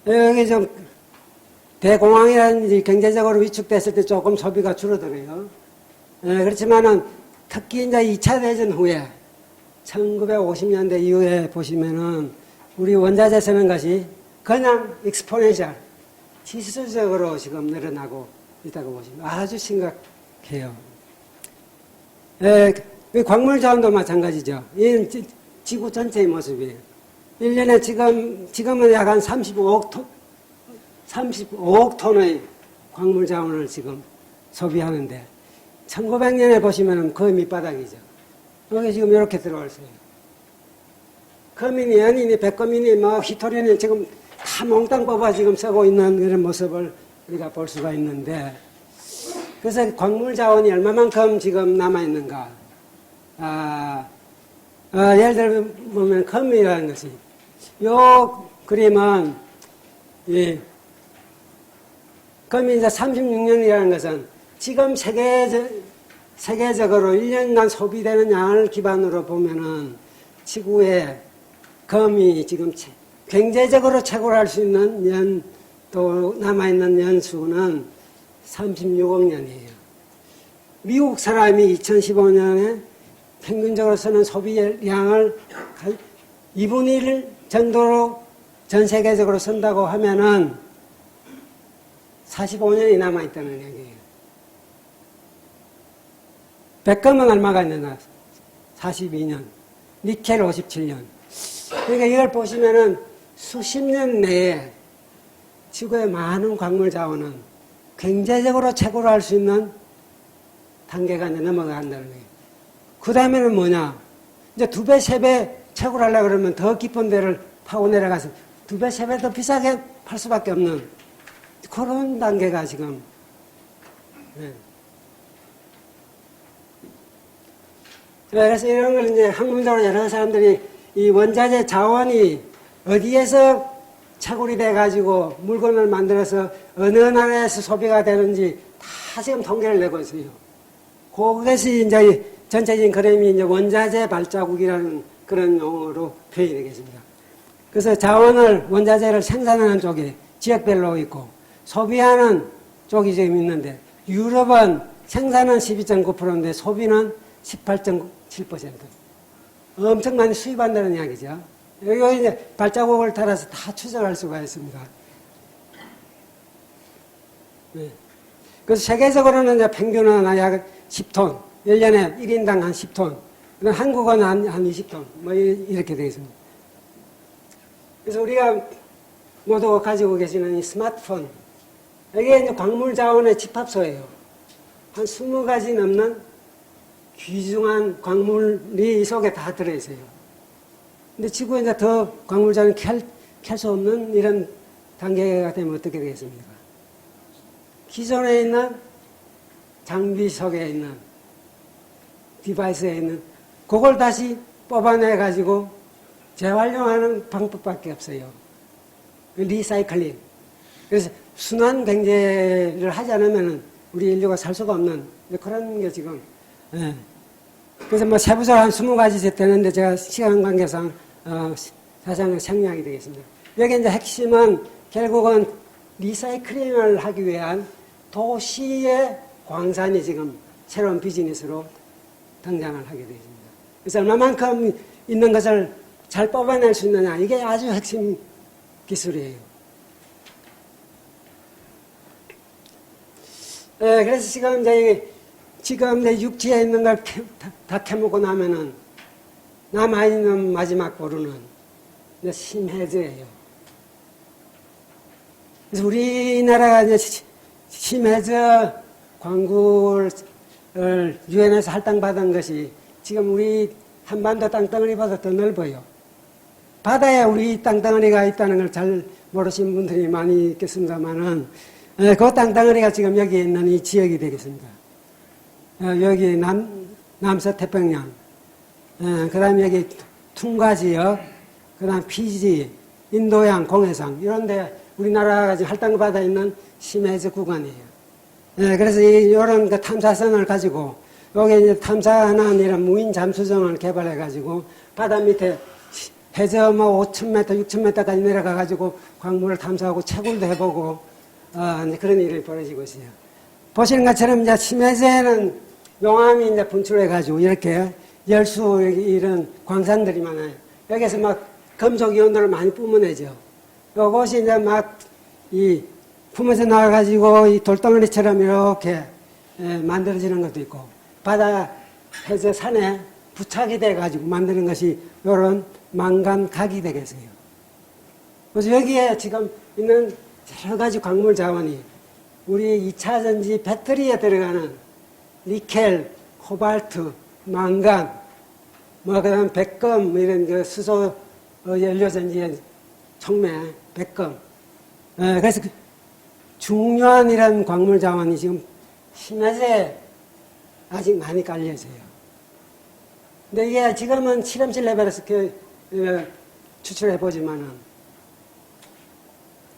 여기 좀 대공황이라는 일이 경제적으로 위축됐을 때 조금 소비가 줄어들어요. 그렇지만은 특히 이제 2차 대전 후에 1950년대 이후에 보시면은 우리 원자재 쓰는 것이 그냥 익스포넨셜 지수적으로 지금 늘어나고 있다고 보시면 아주 심각해요. 광물 자원도 마찬가지죠. 이 지구 전체의 모습이에요. 1년에 지금은 약 한 35억 톤의 광물 자원을 지금 소비하는데 1900년에 보시면 거의 밑바닥이죠. 여기 지금 이렇게 들어와 있어요. 금이니 연이니 백금이니 뭐 희토리니 지금 다 몽땅 뽑아 지금 쓰고 있는 그런 모습을 우리가 볼 수가 있는데, 그래서 광물 자원이 얼마만큼 지금 남아있는가. 예를 들어 보면 금이라는 것이, 요 그림은, 금이 이제 36년이라는 것은 지금 세계적으로 1년간 소비되는 양을 기반으로 보면은 지구에 금이 지금 경제적으로 채굴할 수 있는 또 남아있는 연수는 36억 년이에요. 미국 사람이 2015년에 평균적으로 쓰는 소비량을 2분의 1 정도로 전 세계적으로 쓴다고 하면은 45년이 남아있다는 얘기예요. 백금은 얼마가 있느냐? 42년. 니켈 57년. 그러니까 이걸 보시면은 수십 년 내에 지구의 많은 광물 자원은 경제적으로 채굴할 수 있는 단계가 이제 넘어간다는 거예요. 그 다음에는 뭐냐? 이제 2배, 3배 채굴하려고 그러면 더 깊은 데를 파고 내려가서 2배, 3배 더 비싸게 팔 수밖에 없는 그런 단계가 지금. 그래서 이런 걸 이제 학문적으로 여러 사람들이 이 원자재 자원이 어디에서 채굴이 돼가지고 물건을 만들어서 어느 나라에서 소비가 되는지 다 지금 통계를 내고 있어요. 그것이 이제 전체적인 그림이 이제 원자재 발자국이라는 그런 용어로 표현이 되겠습니다. 그래서 자원을, 원자재를 생산하는 쪽이 지역별로 있고 소비하는 쪽이 지금 있는데, 유럽은 생산은 12.9%인데 소비는 18.7%. 엄청 많이 수입한다는 이야기죠. 여기 이제 발자국을 따라서 다 추적할 수가 있습니다. 네. 그래서 세계적으로는 이제 평균은 약 10톤, 1년에 1인당 한 10톤, 한국은 한 20톤, 뭐 이렇게 되어 있습니다. 그래서 우리가 모두 가지고 계시는 이 스마트폰, 이게 이제 광물 자원의 집합소예요. 한 20가지 넘는 귀중한 광물이 이 속에 다 들어있어요. 근데 지구에 이제 더 광물 자원을 캘 수 없는 이런 단계가 되면 어떻게 되겠습니까? 기존에 있는 장비 속에 있는 디바이스에 있는 그걸 다시 뽑아내가지고 재활용하는 방법밖에 없어요. 리사이클링. 그래서 순환 경제를 하지 않으면 우리 인류가 살 수가 없는 그런 게 지금. 예. 그래서 뭐 세부적으로 한 20가지 되는데 제가 시간 관계상 사장을 생략이 되겠습니다. 여기 이제 핵심은 결국은 리사이클링을 하기 위한 도시의 광산이 지금 새로운 비즈니스로 등장을 하게 되겠습니다. 그래서 얼마만큼 있는 것을 잘 뽑아낼 수 있느냐, 이게 아주 핵심 기술이에요. 네, 그래서 지금 내 육지에 있는 걸 다 캐먹고 나면은 남아있는 마지막 보루는 심해저예요. 그래서 우리나라가 이제 심해저 광굴을 유엔에서 할당받은 것이 지금 우리 한반도 땅덩어리보다 더 넓어요. 바다에 우리 땅덩어리가 있다는 걸 잘 모르시는 분들이 많이 있겠습니다만은, 그 땅덩어리가 지금 여기 있는 이 지역이 되겠습니다. 여기 남서태평양, 그 다음에 여기 퉁가 지역, 그 다음 피지, 인도양, 공해상, 이런 데 우리나라가 지금 할당받아 있는 심해저 구간이에요. 그래서 이런 그 탐사선을 가지고, 여기 이제 탐사하는 이런 무인 잠수정을 개발해가지고, 바다 밑에 해저 뭐 5,000m, 6,000m까지 내려가가지고 광물을 탐사하고 채굴도 해보고, 이제 그런 일이 벌어지고 있어요. 보시는 것처럼 이제 심해제는 용암이 이제 분출해가지고 이렇게 열수 이런 광산들이 많아요. 여기서 막 금속 이온들을 많이 뿜어내죠. 요것이 이제 막 이 품어져 나와가지고 이 돌덩어리처럼 이렇게 만들어지는 것도 있고, 바다 해저 산에 부착이 돼가지고 만드는 것이 요런 망간각이 되겠어요. 그래서 여기에 지금 있는 여러 가지 광물 자원이 우리 2차 전지 배터리에 들어가는 니켈, 코발트, 망간, 그다음 백금 이런 그 수소 연료 전지의 촉매, 백금. 그래서 중요한 이런 광물 자원이 지금 심해제 아직 많이 깔려져요. 근데 이게 지금은 실험실 레벨에서 추출해 보지만은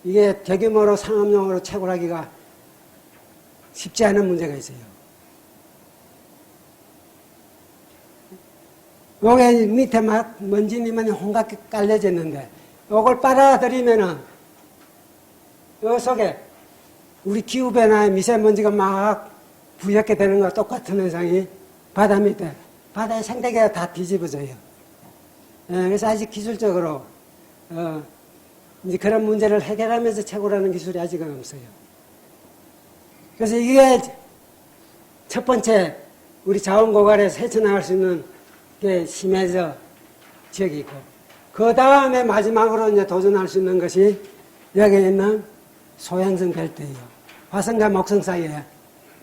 이게 대규모로 상업용으로 채굴하기가 쉽지 않은 문제가 있어요. 요게 밑에 막 먼지니만 홍각게 깔려졌는데 요걸 빨아들이면은 요 속에 우리 기후변화의 미세먼지가 막 부옇게 되는 거와 똑같은 현상이 바다 밑에, 바다의 생태계가 다 뒤집어져요. 그래서 아직 기술적으로, 이제 그런 문제를 해결하면서 채굴하는 기술이 아직은 없어요. 그래서 이게 첫 번째 우리 자원 고갈에서 헤쳐나갈 수 있는 게 심해져 지역이 있고, 그 다음에 마지막으로 이제 도전할 수 있는 것이 여기에 있는 소행성 벨트예요. 화성과 목성 사이에.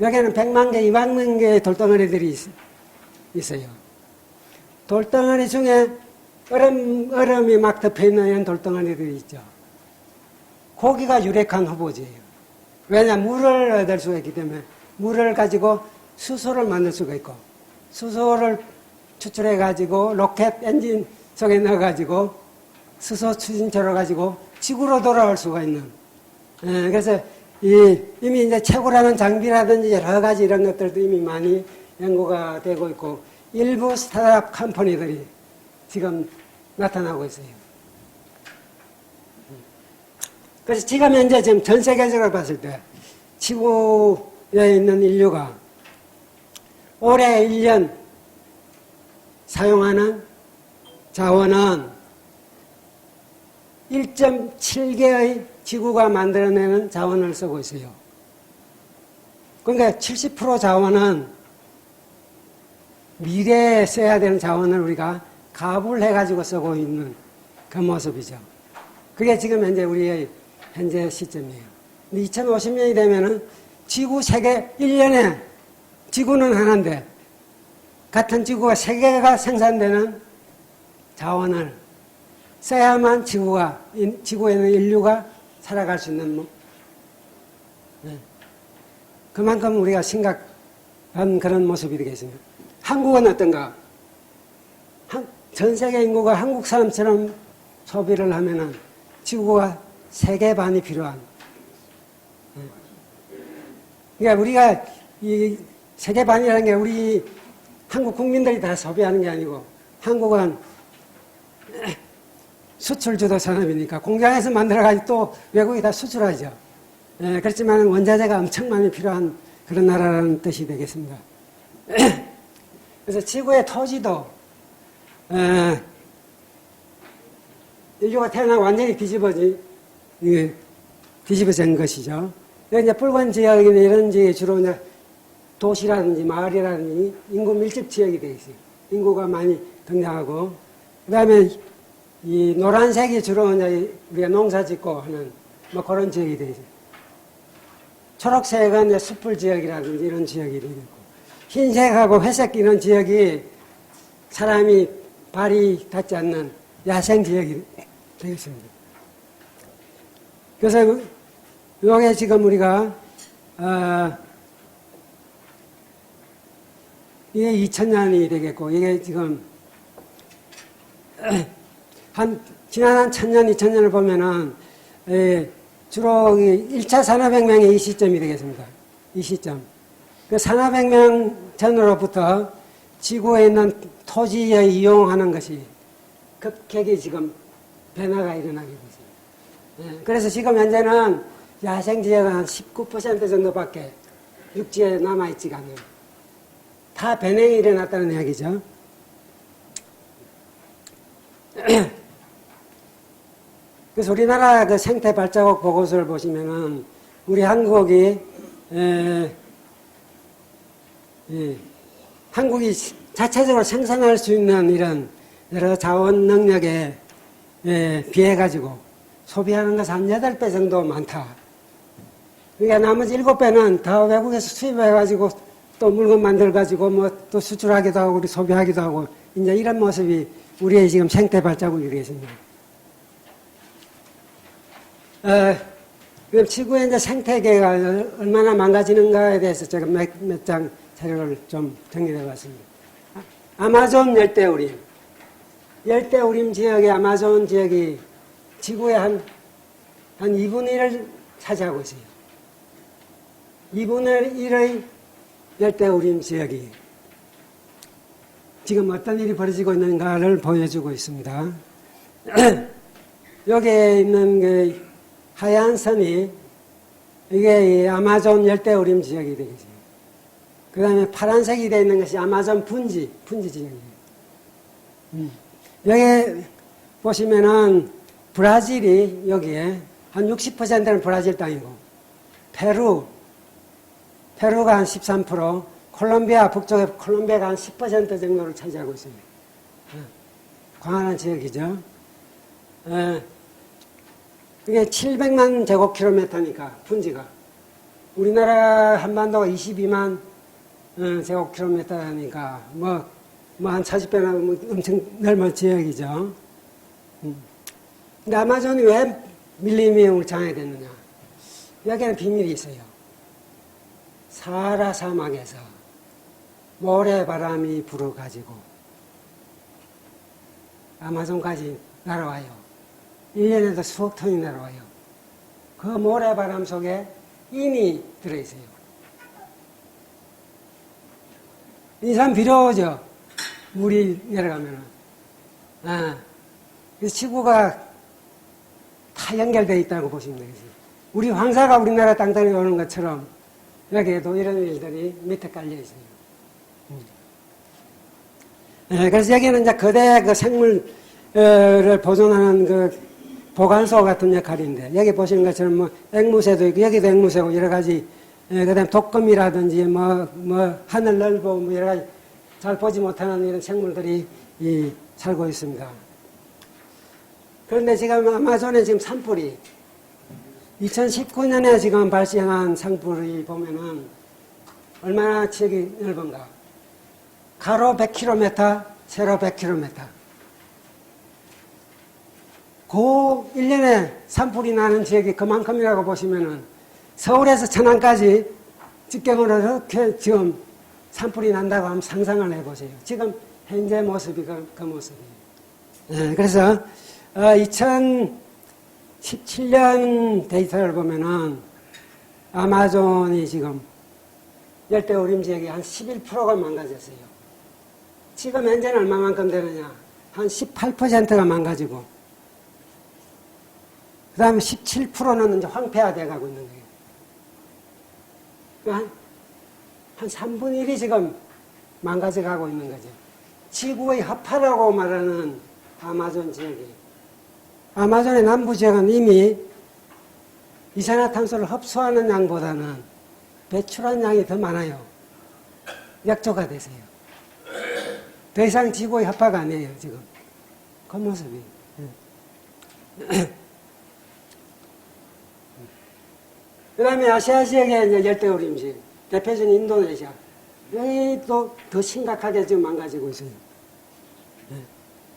여기는 100만 개, 200만 개의 돌덩어리들이 있어요. 돌덩어리 중에 얼음이 막 덮여있는 이런 돌덩어리들이 있죠. 고기가 유력한 후보지예요. 왜냐, 물을 얻을 수가 있기 때문에 물을 가지고 수소를 만들 수가 있고, 수소를 추출해가지고 로켓 엔진 속에 넣어가지고 수소 추진체로 가지고 지구로 돌아올 수가 있는. 그래서 이미 이제 채굴하는 장비라든지 여러 가지 이런 것들도 이미 많이 연구가 되고 있고, 일부 스타트업 컴퍼니들이 지금 나타나고 있어요. 그래서 지금 현재 지금 전 세계적으로 봤을 때 지구에 있는 인류가 올해 1년 사용하는 자원은 1.7개의 지구가 만들어내는 자원을 쓰고 있어요. 그러니까 70% 자원은 미래에 써야 되는 자원을 우리가 가불 해가지고 쓰고 있는 그 모습이죠. 그게 지금 현재 우리의 현재 시점이에요. 2050년이 되면은 지구 세계 1년에 지구는 하나인데 같은 지구가 3개가 생산되는 자원을 써야만 지구에 있는 인류가 살아갈 수 있는, 그만큼 우리가 심각한 그런 모습이 되겠습니다. 한국은 어떤가? 전 세계 인구가 한국 사람처럼 소비를 하면은 지구가 3개 반이 필요한. 그러니까 우리가 이 3개 반이라는 게 우리 한국 국민들이 다 소비하는 게 아니고, 한국은 수출주도 산업이니까 공장에서 만들어가지고 또 외국에 다 수출하죠. 그렇지만 원자재가 엄청 많이 필요한 그런 나라라는 뜻이 되겠습니다. 그래서 지구의 토지도 인류가 태어나고 완전히 뒤집어진 것이죠. 이제 붉은 지역이나 이런 지역이 주로 이제 도시라든지 마을이라든지 인구 밀집 지역이 되어 있어요. 인구가 많이 등장하고, 그 다음에 이 노란색이 주로 이제 우리가 농사 짓고 하는 뭐 그런 지역이 되어 있어요. 초록색은 이제 숲풀 지역이라든지 이런 지역이 되어 있고, 흰색하고 회색 이런 지역이 사람이 발이 닿지 않는 야생 지역이 되겠습니다. 그래서 요게 지금 우리가 이게 2000년이 되겠고, 이게 지금 지난 한 1000년, 2000년을 보면은 주로 1차 산업혁명의 이 시점이 되겠습니다. 이 시점. 그 산업혁명 전으로부터 지구에 있는 토지에 이용하는 것이 급격히 지금 변화가 일어나게 됐습니다. 그래서 지금 현재는 야생 지역은 한 19% 정도밖에 육지에 남아있지가 않아요. 다 변형이 일어났다는 이야기죠. 그래서 우리나라 그 생태 발자국 보고서를 보시면은 우리 한국이 한국이 자체적으로 생산할 수 있는 이런 여러 자원 능력에 비해 가지고 소비하는 것은 한 8배 정도 많다. 그러니까 나머지 7배는 더 외국에서 수입해가지고 또 물건 만들어가지고 뭐 또 수출하기도 하고 우리 소비하기도 하고 이제 이런 모습이 우리의 지금 생태 발자국이 되겠습니다. 그럼 지구의 이제 생태계가 얼마나 망가지는가에 대해서 제가 몇 장 자료를 좀 정리해 봤습니다. 아마존 열대우림. 열대우림 지역의 아마존 지역이 지구의 한 2분의 1을 차지하고 있어요. 2분의 1의 열대우림 지역이 지금 어떤 일이 벌어지고 있는가를 보여주고 있습니다. 여기에 있는 그 하얀 선이 이게 아마존 열대우림 지역이 되겠어요. 그 다음에 파란색이 되어 있는 것이 아마존 분지 지역이에요. 여기 보시면은 브라질이 여기에 한 60%는 브라질 땅이고 페루가 한 13%, 콜롬비아 북쪽에 콜롬비아가 한 10% 정도를 차지하고 있습니다. 광활한 지역이죠. 이게 700만 제곱킬로미터니까 분지가 우리나라 한반도가 22만 제곱킬로미터니까 뭐 한 40배나 엄청 넓은 지역이죠. 근데 아마존이 왜 밀림이용을 장애됐느냐? 여기에는 비밀이 있어요. 사하라 사막에서 모래바람이 불어가지고 아마존까지 날아와요. 1년에도 수억 톤이 날아와요. 그 모래바람 속에 인이 들어있어요. 인산 비료죠. 물이 내려가면은. 그래서 지구가 다 연결되어 있다고 보시면 되겠어요. 우리 황사가 우리나라 땅덩이에 오는 것처럼 여기에도 이런 일들이 밑에 깔려 있어요. 그래서 여기는 이제 거대 그 생물을 보존하는 그 보관소 같은 역할인데, 여기 보시는 것처럼 뭐 앵무새도 있고, 여기도 앵무새고 여러 가지, 그 다음에 독거미라든지 하늘 넓고 뭐 여러 가지 잘 보지 못하는 이런 생물들이 살고 있습니다. 그런데 지금 아마존에 지금 산불이 2019년에 지금 발생한 산불이 보면은 얼마나 지역이 넓은가. 가로 100km, 세로 100km. 그 1년에 산불이 나는 지역이 그만큼이라고 보시면은 서울에서 천안까지 직경으로 이렇게 지금 산불이 난다고 한번 상상을 해보세요. 지금 현재 모습이 그 모습이에요. 그래서 2017년 데이터를 보면은 아마존이 지금 열대우림 지역이 한 11%가 망가졌어요. 지금 현재는 얼마만큼 되느냐? 한 18%가 망가지고, 그 다음에 17%는 이제 황폐화되어 가고 있는 거예요. 한 3분의 1이 지금 망가져 가고 있는 거죠. 지구의 하파라고 말하는 아마존 지역이, 아마존의 남부 지역은 이미 이산화탄소를 흡수하는 양보다는 배출한 양이 더 많아요. 약조가 되세요. 더 이상 지구의 하파가 아니에요, 지금. 그 모습이. 그 다음에 아시아 지역의 이제 열대우림 지역, 대표적인 인도네시아. 여기도 더 심각하게 지금 망가지고 있어요.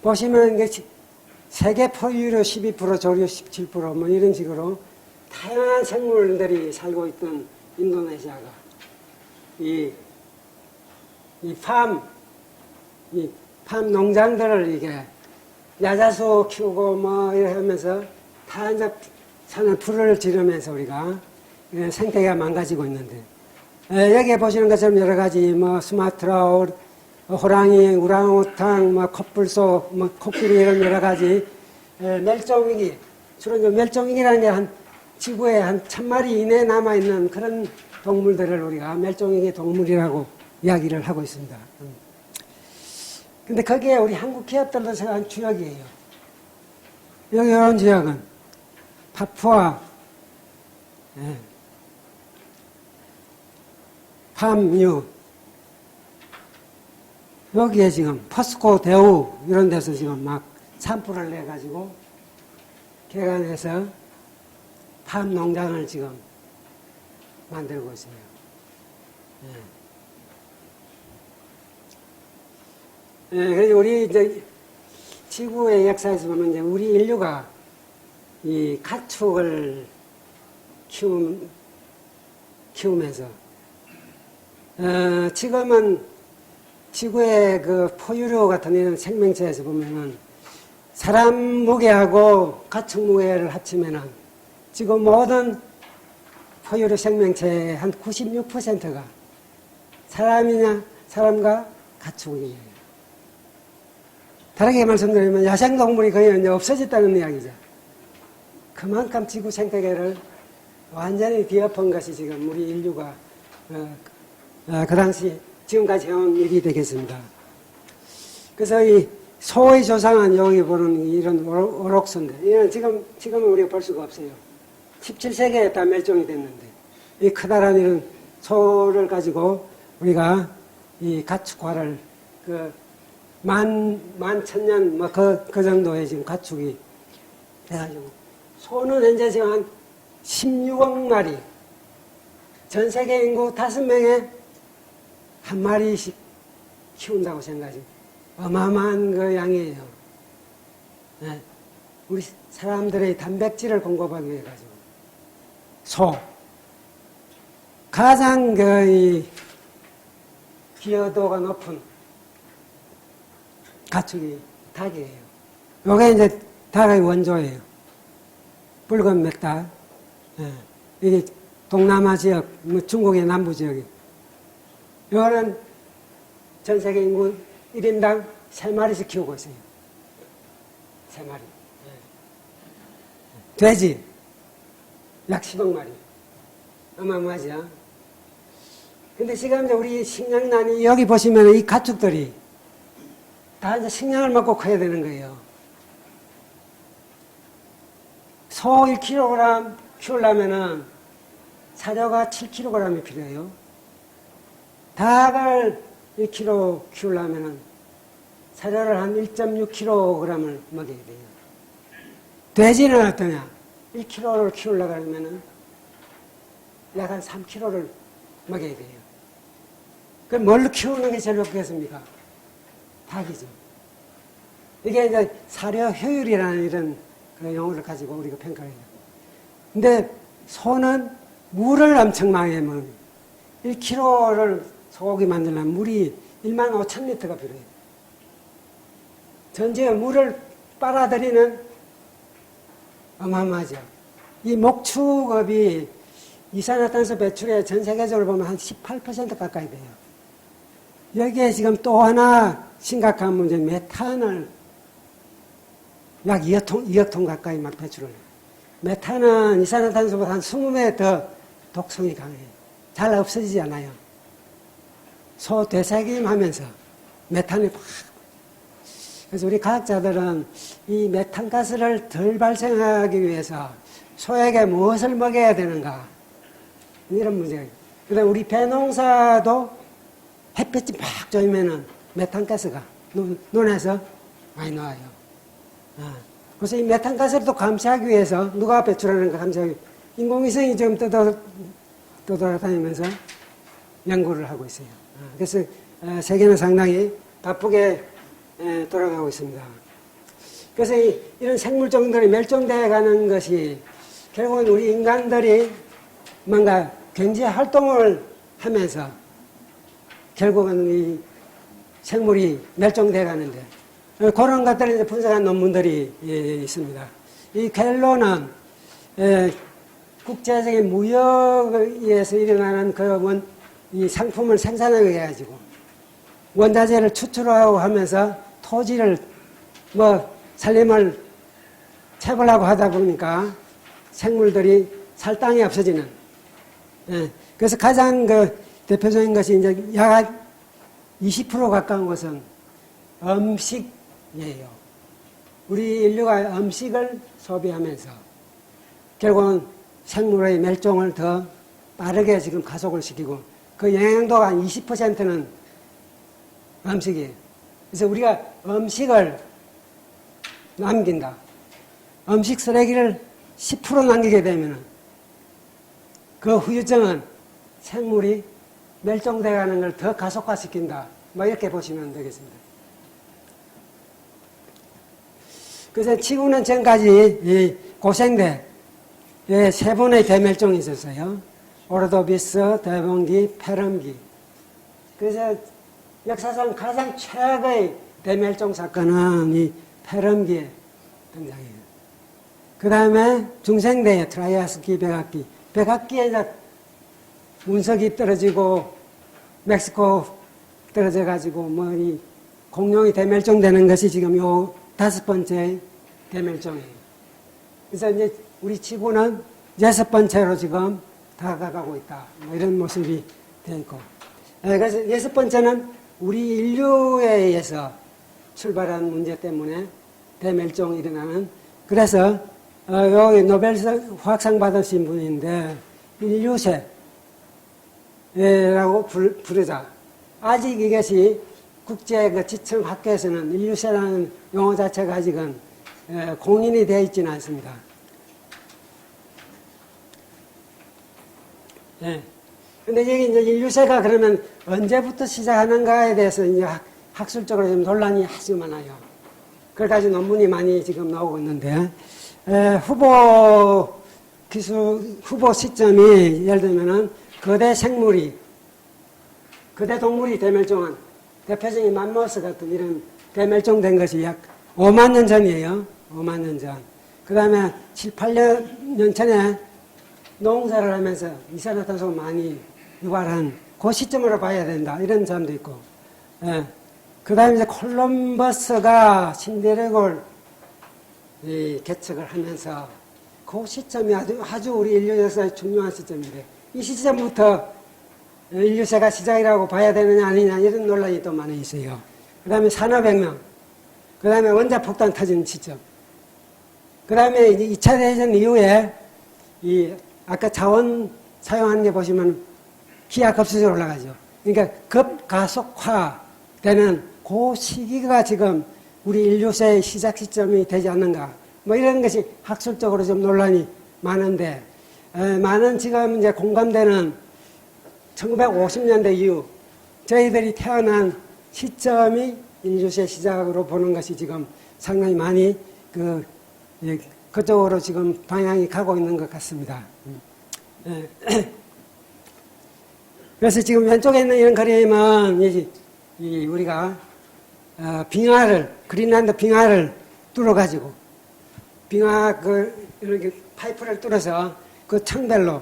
보시면 이게 세계 포유류 12%, 조류 17%, 뭐 이런 식으로 다양한 생물들이 살고 있던 인도네시아가 이 팜 농장들을 이게 야자수 키우고 뭐 이렇게 하면서 다 이제 산을 풀을 지르면서 우리가 생태계가 망가지고 있는데, 여기에 보시는 것처럼 여러 가지 뭐 스마트라, 호랑이, 우랑우탕, 뭐 컵불소, 뭐 코끼리 이런 여러 가지 멸종위기, 주로 이제 멸종위기라는 게 한 지구에 한 1000마리 이내에 남아있는 그런 동물들을 우리가 멸종위기 동물이라고 이야기를 하고 있습니다. 근데 거기에 우리 한국 기업들도 생각한 주역이에요. 여기 이런 지역은 파푸아, 예, 팜유, 여기에 지금 포스코, 대우 이런 데서 지금 막 산불을 내가지고 개간해서 팜 농장을 지금 만들고 있어요. 예. 예, 그래서 우리 이제 지구의 역사에서 보면 이제 우리 인류가 이 가축을 키우면서 지금은 지구의 그 포유류 같은 이런 생명체에서 보면은 사람 무게하고 가축 무게를 합치면은 지금 모든 포유류 생명체의 한 96%가 사람과 가축이에요. 다르게 말씀드리면 야생동물이 거의 이제 없어졌다는 이야기죠. 그만큼 지구 생태계를 완전히 뒤엎은 것이 지금 우리 인류가 그 당시 지금까지 해온 일이 되겠습니다. 그래서 이 소의 조상은 여기 보는 이런 오록소인데, 이는 지금은 우리가 볼 수가 없어요. 17세기에 다 멸종이 됐는데, 이 커다란 이런 소를 가지고 우리가 이 가축화를 만천년 그 정도의 지금 가축이 돼가지고, 소는 현재 지금 한 16억 마리, 전 세계 인구 5명에 한 마리씩 키운다고 생각하지. 어마어마한 그 양이에요. 네. 우리 사람들의 단백질을 공급하기 위해 가지고. 소. 가장 기여도가 높은 가축이 닭이에요. 요게 이제 닭의 원조예요. 붉은 맷닭. 네. 이게 동남아 지역, 중국의 남부 지역이. 요거는 전 세계 인구 1인당 3마리씩 키우고 있어요. 3마리. 돼지, 약 10억 마리. 어마어마하죠. 근데 지금 이제 우리 식량난이, 여기 보시면 이 가축들이 다 이제 식량을 먹고 커야 되는 거예요. 소 1kg 키우려면은 사료가 7kg이 필요해요. 닭을 1kg 키우려면은 사료를 한 1.6kg을 먹여야 돼요. 돼지는 어떠냐? 1kg를 키우려고 하면은 약 한 3kg를 먹여야 돼요. 그럼 뭘로 키우는 게 제일 좋겠습니까? 닭이죠. 이게 이제 사료 효율이라는 이런 그 용어를 가지고 우리가 평가해요. 근데 소는 물을 엄청 많이 먹어요. 1kg를 소고기 만들려면 물이 15,000리터가 필요해요. 전체 물을 빨아들이는 어마어마하죠. 이 목축업이 이산화탄소 배출에 전 세계적으로 보면 한 18% 가까이 돼요. 여기에 지금 또 하나 심각한 문제, 메탄을 약 2억 톤 가까이 막 배출을 해요. 메탄은 이산화탄소보다 한 20배 더 독성이 강해요. 잘 없어지지 않아요. 소 되새김 하면서 메탄이 팍. 그래서 우리 과학자들은 이 메탄가스를 덜 발생하기 위해서 소에게 무엇을 먹여야 되는가, 이런 문제예요. 그다음에 우리 벼농사도 햇볕이 막 쬐면은 메탄가스가 눈에서 많이 나와요. 그래서 이 메탄가스를 또 감시하기 위해서 누가 배출하는가 감시하기 위해서 인공위성이 지금 떠돌아다니면서 연구를 하고 있어요. 그래서 세계는 상당히 바쁘게 돌아가고 있습니다. 그래서 이런 생물종들이 멸종되어 가는 것이 결국은 우리 인간들이 뭔가 경제 활동을 하면서 결국은 이 생물이 멸종되어 가는데, 그런 것들을 이제 분석한 논문들이 있습니다. 이 갤로는 국제적인 무역에 의해서 일어나는 이 상품을 생산하게 해가지고 원자재를 추출하고 하면서 토지를 살림을 채굴하고 하다 보니까 생물들이 살 땅이 없어지는. 예. 그래서 가장 그 대표적인 것이 이제 약 20% 가까운 것은 음식이에요. 우리 인류가 음식을 소비하면서 결국은 생물의 멸종을 더 빠르게 지금 가속을 시키고 그 영향도가 한 20%는 음식이에요. 그래서 우리가 음식을 남긴다. 음식 쓰레기를 10% 남기게 되면 그 후유증은 생물이 멸종돼가는 걸 더 가속화시킨다. 뭐 이렇게 보시면 되겠습니다. 그래서 지구는 지금까지 이 고생대 세 번의 대멸종이 있었어요. 오르도비스, 대봉기, 페름기. 그래서 역사상 가장 최악의 대멸종 사건은 이 페름기에 등장해요. 그 다음에 중생대에 트라이아스기, 백악기. 백악기에 이제 운석이 떨어지고 멕시코 떨어져가지고 뭐 이 공룡이 대멸종되는 것이 지금 요 5번째 대멸종이에요. 그래서 이제 우리 지구는 6번째로 지금 다가가고 있다. 뭐 이런 모습이 되어 있고. 그래서 6번째는 우리 인류에 의해서 출발한 문제 때문에 대멸종이 일어나는. 그래서 여기 노벨상 화학상 받으신 분인데 인류세라고 부르자. 아직 이것이 국제 그 지청 학계에서는 인류세라는 용어 자체가 아직은 공인이 되어 있지는 않습니다. 예. 근데 여기 이제 인류세가 그러면 언제부터 시작하는가에 대해서 이제 학술적으로 좀 논란이 아주 많아요. 그래가지고 논문이 많이 지금 나오고 있는데, 후보 시점이 예를 들면은 거대 동물이 대멸종한 대표적인 맘모스 같은 이런 대멸종된 것이 약 5만 년 전이에요. 5만 년 전. 그 다음에 7, 8년 전에 농사를 하면서 이산화탄소가 많이 유발한 그 시점으로 봐야 된다. 이런 사람도 있고. 예. 그 다음에 이제 콜럼버스가 신대륙을 개척을 하면서 그 시점이 아주 우리 인류 역사의 중요한 시점인데 이 시점부터 인류세가 시작이라고 봐야 되느냐 아니냐 이런 논란이 또 많이 있어요. 그 다음에 산업혁명, 그 다음에 원자폭탄 터진 시점, 그 다음에 이제 2차 대전 이후에 아까 자원 사용하는 게 보시면 기하급수적으로 올라가죠. 그러니까 급가속화되는 그 시기가 지금 우리 인류세의 시작 시점이 되지 않는가. 뭐 이런 것이 학술적으로 좀 논란이 많은데, 많은 지금 이제 공감되는 1950년대 이후 저희들이 태어난 시점이 인류세 시작으로 보는 것이 지금 상당히 많이 그쪽으로 지금 방향이 가고 있는 것 같습니다. 그래서 지금 왼쪽에 있는 이런 그림은 우리가 그린란드 빙하를 뚫어가지고 이렇게 파이프를 뚫어서 그 창별로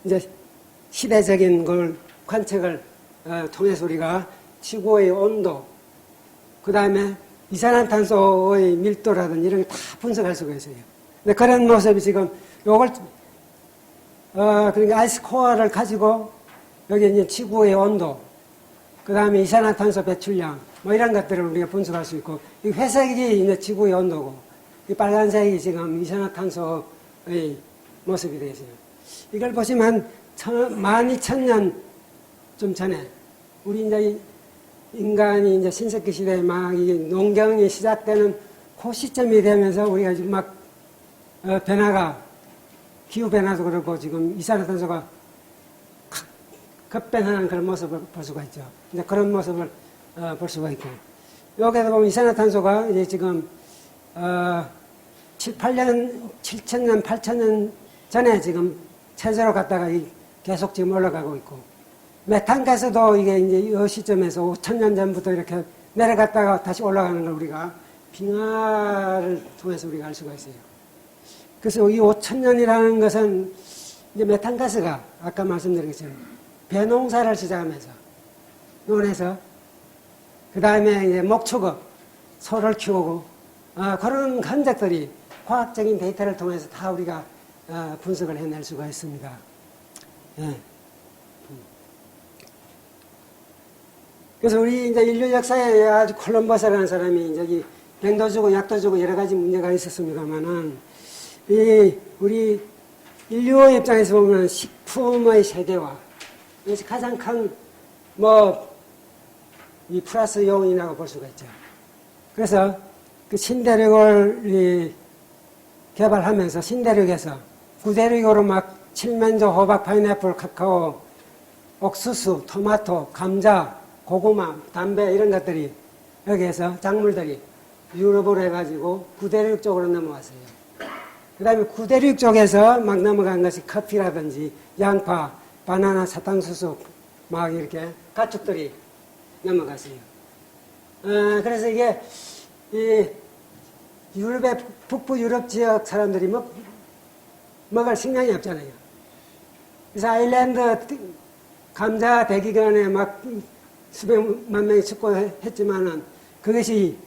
이제 시대적인 걸 관측을 통해서 우리가 지구의 온도, 그 다음에 이산화탄소의 밀도라든지 이런 게 다 분석할 수가 있어요. 근데 그런 모습이 지금 요걸 그러니까 아이스코어를 가지고 여기 이제 지구의 온도, 그 다음에 이산화탄소 배출량 뭐 이런 것들을 우리가 분석할 수 있고, 이 회색이 이제 지구의 온도고, 이 빨간색이 지금 이산화탄소의 모습이 되겠어요. 이걸 보시면 12,000년 좀 전에 우리 이제 인간이 이제 신석기 시대에 막 이 농경이 시작되는 그 시점이 되면서 우리가 지금 막 기후 변화도 그렇고 지금 이산화탄소가 급변하는 그런 모습을 볼 수가 있죠. 이제 그런 모습을 볼 수가 있고, 여기에서 보면 이산화탄소가 이제 지금 7,000년, 8,000년 전에 지금 최저로 갔다가 계속 지금 올라가고 있고, 메탄가스도 이게 이제 이 시점에서 5,000년 전부터 이렇게 내려갔다가 다시 올라가는 걸 우리가 빙하를 통해서 우리가 알 수가 있어요. 그래서 이 5,000년이라는 것은 이제 메탄가스가 아까 말씀드린 것처럼 벼농사를 시작하면서 논에서 그 다음에 이제 목축업, 소를 키우고 그런 흔적들이 과학적인 데이터를 통해서 다 우리가 분석을 해낼 수가 있습니다. 예. 그래서 우리 이제 인류 역사에 아주 콜럼버스라는 사람이 저기 뱅도 주고 약도 주고 여러 가지 문제가 있었습니다만은 우리 인류의 입장에서 보면 식품의 세계화 이것이 가장 큰 이 플러스 요인이라고 볼 수가 있죠. 그래서 그 신대륙을 개발하면서 신대륙에서 구대륙으로 막 칠면조, 호박, 파인애플, 카카오, 옥수수, 토마토, 감자, 고구마, 담배 이런 것들이 여기에서 작물들이 유럽으로 해가지고 구대륙 쪽으로 넘어왔어요. 그 다음에 구대륙 쪽에서 막 넘어간 것이 커피라든지 양파, 바나나, 사탕수수 막 이렇게 가축들이 넘어갔어요. 그래서 이게 이 유럽의 북부 유럽 지역 사람들이 먹을 식량이 없잖아요. 그래서 아일랜드 감자 대기근에 막 수백만 명이 축구했지만은 그것이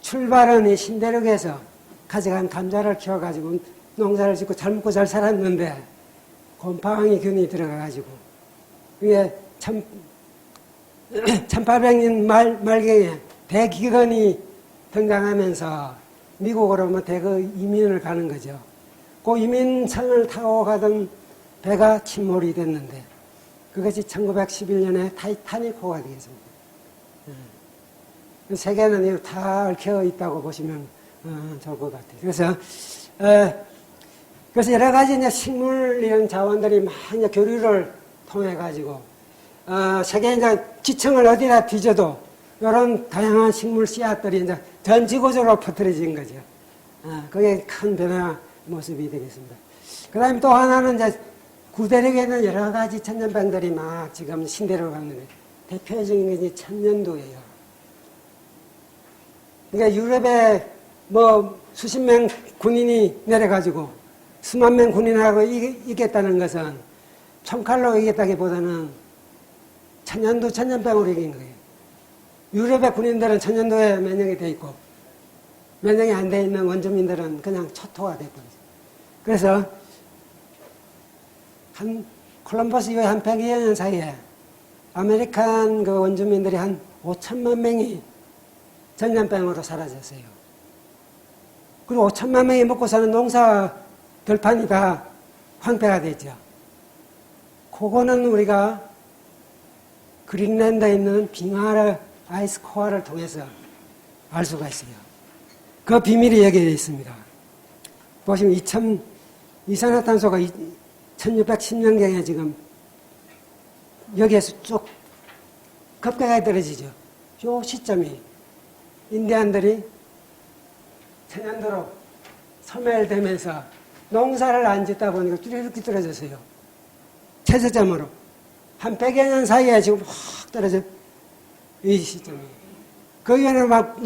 출발은 이 신대륙에서 가져간 감자를 키워가지고 농사를 짓고 잘 먹고 잘 살았는데 곰팡이 균이 들어가가지고 이게 1800년 말경에 대기근이 등장하면서 미국으로 대거 이민을 가는 거죠. 그 이민선을 타고 가던 배가 침몰이 됐는데 그것이 1911년에 타이타닉호가 되겠습니다. 세계는 이거 다 얽혀 있다고 보시면 좋을 것 같아요. 그래서 여러 가지 이제 식물 이런 자원들이 막 이제 교류를 통해 가지고 세계 이제 지층을 어디다 뒤져도 이런 다양한 식물 씨앗들이 이제 전 지구적으로 퍼뜨려진 거죠. 그게 큰 변화 모습이 되겠습니다. 그 다음에 또 하나는 이제 구대륙에 있는 여러 가지 천년병들이 막 지금 신대륙으로 갔는데 대표적인 게 이제 천년두예요. 그러니까 유럽에 수십 명 군인이 내려가지고 수만 명 군인하고 이겼다는 것은 총칼로 이겼다기보다는 천년병으로 이긴 거예요. 유럽의 군인들은 천년도에 면역이 돼 있고 면역이 안 돼 있는 원주민들은 그냥 초토화 돼버렸어요. 그래서 콜럼버스 이후에 한 100여 년 사이에 아메리칸 그 원주민들이 한 5천만 명이 전염병으로 사라졌어요. 그리고 5천만 명이 먹고 사는 농사 들판이 다 황폐가 됐죠. 그거는 우리가 그린랜드에 있는 빙하를 아이스 코어를 통해서 알 수가 있어요. 그 비밀이 여기에 있습니다. 보시면 이산화탄소가 1610년경에 지금 여기에서 쭉 급격하게 떨어지죠. 요 시점이 인디안들이 천연도로 소멸되면서 농사를 안 짓다 보니까 쭈르륵 떨어졌어요. 최저점으로. 한 100여 년 사이에 지금 확 떨어진 이 시점이에요. 그 이후에는 막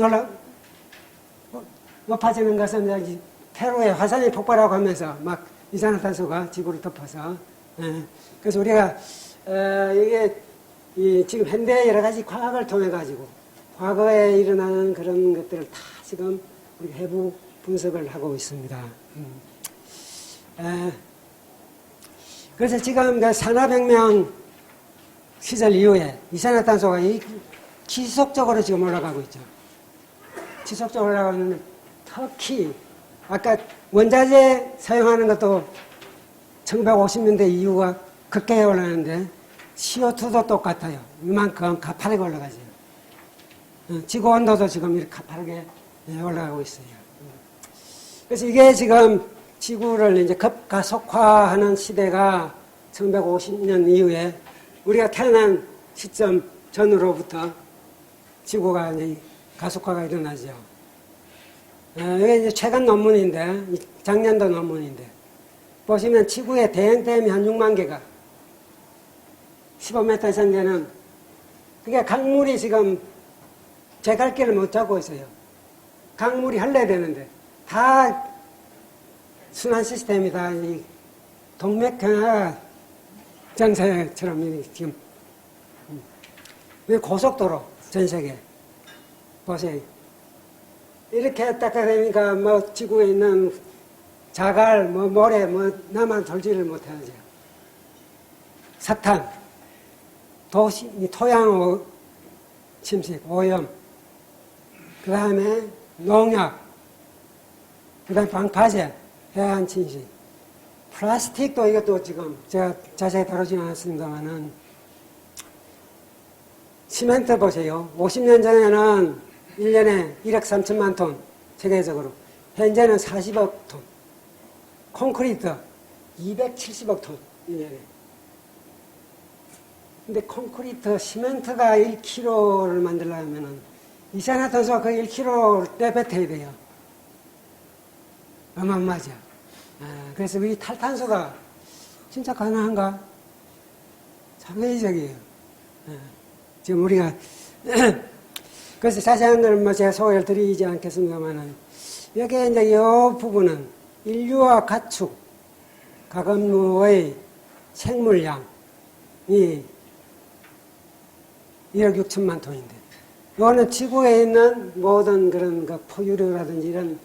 높아지는 것은 여기 페루에 화산이 폭발하고 하면서 막 이산화탄소가 지구를 덮어서 그래서 우리가 이게 지금 현대 여러 가지 과학을 통해 가지고 과거에 일어나는 그런 것들을 다 지금 우리 해부 분석을 하고 있습니다. 그래서 지금 그 산업혁명 시절 이후에 이산화탄소가 지속적으로 지금 올라가고 있죠. 지속적으로 올라가는 특히 아까 원자재 사용하는 것도 1950년대 이후가 급격히 올라가는데 CO2도 똑같아요. 이만큼 가파르게 올라가죠. 지구 온도도 지금 이렇게 가파르게 올라가고 있어요. 그래서 이게 지금 지구를 이제 급가속화하는 시대가 1950년 이후에 우리가 태어난 시점 전으로부터 지구가 이제 가속화가 일어나죠. 이게 이제 최근 논문인데, 작년도 논문인데, 보시면 지구의 대형댐이 한 6만 개가 15m 이상 되는, 그게 강물이 지금 제 갈 길을 못 잡고 있어요. 강물이 흘러야 되는데, 다 순환 시스템이 다 이 동맥경화 정세처럼 지금 고속도로 전 세계 보세요. 이렇게 닦아내니까 뭐 지구에 있는 자갈, 뭐 모래, 뭐 나만 돌지를 못하죠. 석탄, 토양 침식, 오염, 그 다음에 농약, 그 다음에 방파제, 해안 침식, 플라스틱도 이것도 지금 제가 자세히 다루지는 않았습니다만은 시멘트 보세요. 50년 전에는 1년에 1억 3천만 톤 세계적으로, 현재는 40억 톤. 콘크리트 270억 톤 1년에. 근데 콘크리트, 시멘트가 1kg를 만들려면은 이산화탄소가 그 1kg를 내뱉어야 돼요. 어마어마하죠. 그래서 우리 탈탄소가 진짜 가능한가? 참 회의적이에요. 지금 우리가 그래서 자세한 걸 뭐 제가 소개를 드리지 않겠습니다만은 여기에 이제 이 부분은 인류와 가축, 가건무의 생물량이 1억 6천만 톤인데, 이거는 지구에 있는 모든 그런 그 포유류라든지 이런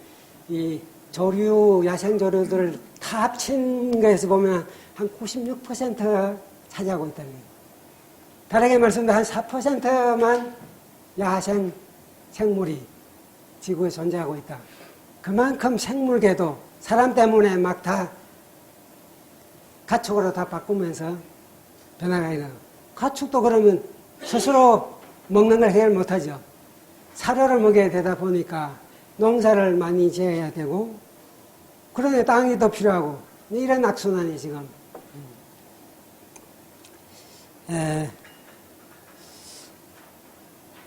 이 조류, 야생조류들을 다 합친 거에서 보면 한 96%가 차지하고 있다는 거예요. 다르게 말씀드리면 한 4%만 야생 생물이 지구에 존재하고 있다. 그만큼 생물계도 사람 때문에 막 다 가축으로 다 바꾸면서 변화가 일어나고, 가축도 그러면 스스로 먹는 걸 해결 못하죠. 사료를 먹여야 되다 보니까 농사를 많이 지어야 되고, 그런데 땅이 더 필요하고, 이런 악순환이 지금.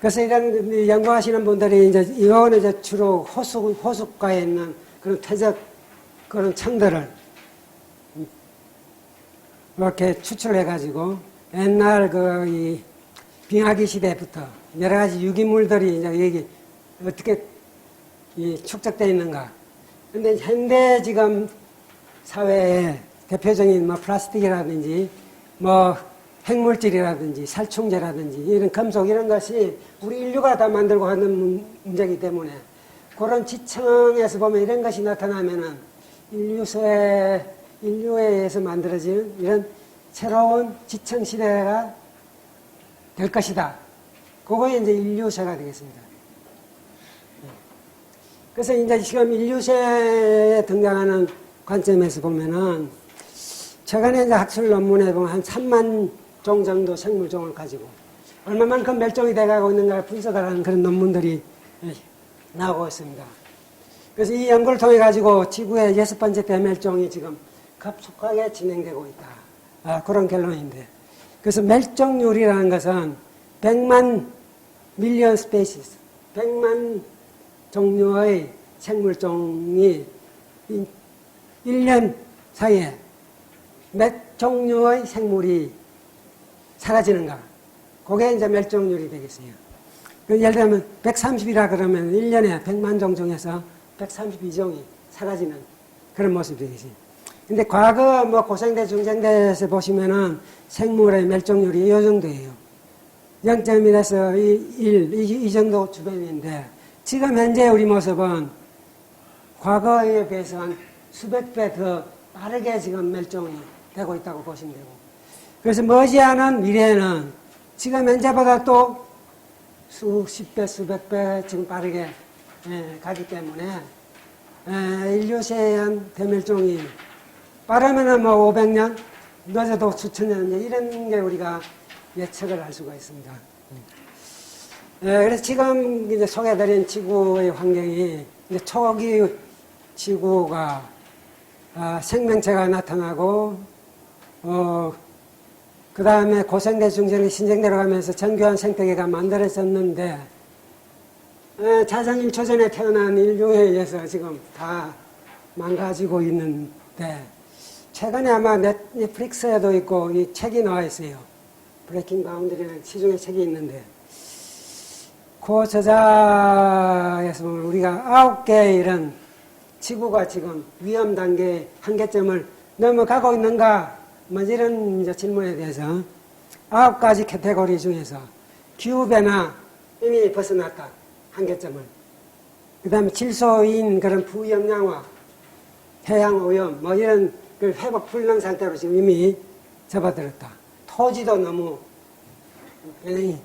그래서 이런 연구하시는 분들이 이거는 이제 주로 호숫가에 있는 그런 퇴적, 그런 청들을 이렇게 추출해가지고 옛날 이 빙하기 시대부터 여러 가지 유기물들이 이제 여기 어떻게 축적되어 있는가. 근데 현대 지금 사회에 대표적인 뭐 플라스틱이라든지 뭐 핵물질이라든지 살충제라든지 이런 금속 이런 것이 우리 인류가 다 만들고 하는 문제이기 때문에 그런 지층에서 보면 이런 것이 나타나면은 인류에 의해서 만들어지는 이런 새로운 지층 시대가 될 것이다. 그거에 이제 인류세가 되겠습니다. 그래서 이제 지금 인류세에 등장하는 관점에서 보면은 최근에 이제 학술 논문에 보면 한 3만 종 정도 생물종을 가지고 얼마만큼 멸종이 돼가고 있는가 분석하는 그런 논문들이 나오고 있습니다. 그래서 이 연구를 통해 가지고 지구의 6번째 대멸종이 지금 급속하게 진행되고 있다. 그런 결론인데, 그래서 멸종률이라는 것은 100만 밀리언 스페시스, 100만 종류의 생물종이 1년 사이에 몇 종류의 생물이 사라지는가. 그게 이제 멸종률이 되겠어요. 예를 들면 130이라 그러면 1년에 100만 종 중에서 132종이 사라지는 그런 모습이 되겠어요. 근데 과거 뭐 고생대, 중생대에서 보시면은 생물의 멸종률이 이 정도예요. 0.1에서 1, 이 정도 주변인데, 지금 현재 우리 모습은 과거에 비해서 한 수백 배 더 빠르게 지금 멸종이 되고 있다고 보시면 되고, 그래서 머지않은 미래에는 지금 현재보다 또 수십 배, 수백 배 지금 빠르게 가기 때문에 인류세에 한 대멸종이 빠르면은 뭐 500년, 늦어도 수천 년, 이런 게 우리가 예측을 할 수가 있습니다. 그래서 지금 이제 소개해드린 지구의 환경이 이제 초기 지구가 생명체가 나타나고, 그 다음에 고생대, 중생대, 신생대로 가면서 정교한 생태계가 만들어졌는데, 자정일초전에 태어난 인류에 의해서 지금 다 망가지고 있는데, 최근에 아마 넷플릭스에도 있고 이 책이 나와 있어요. 브레이킹 바운드리라는 시중에 책이 있는데, 그 저자에서 보면 우리가 9개의 이런 지구가 지금 위험 단계 한계점을 넘어가고 있는가, 뭐 이런 이제 질문에 대해서 9가지 카테고리 중에서 기후변화 이미 벗어났다, 한계점을. 그 다음에 질소인 그런 부영양화, 해양 오염, 뭐 이런 그 회복 불능 상태로 지금 이미 접어들었다. 토지도 너무 굉장히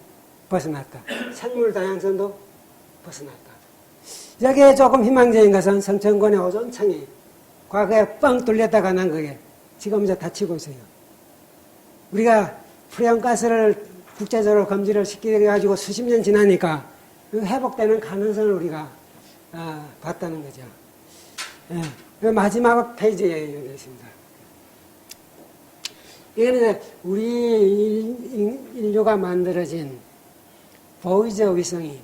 벗어났다. 생물 다양성도 벗어났다. 여기에 조금 희망적인 것은 성천군의 오존층이 과거에 뻥 뚫렸다가 난 거게 지금 이제 닫히고 있어요. 우리가 프레온가스를 국제적으로 금지를 시켜가지고 수십 년 지나니까 그 회복되는 가능성을 우리가 봤다는 거죠. 예. 그 마지막 페이지에 여기 있습니다. 이거는 이제 우리 인류가 만들어진 보이저 위성이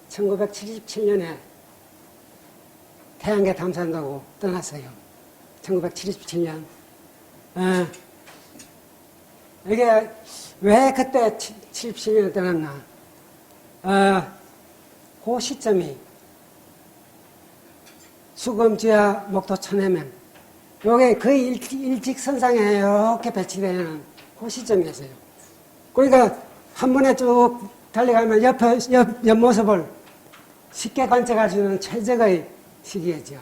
1977년에 태양계 탐사한다고 떠났어요. 1977년. 이게 왜 그때 77년에 떠났나? 그 시점이 수금지와 목도 천해면 요게 거의 일직선상에 이렇게 배치되는 그 시점이었어요. 그러니까 한 번에 쭉 달려가면 옆모습을 쉽게 관측할 수 있는 최적의 시기였죠.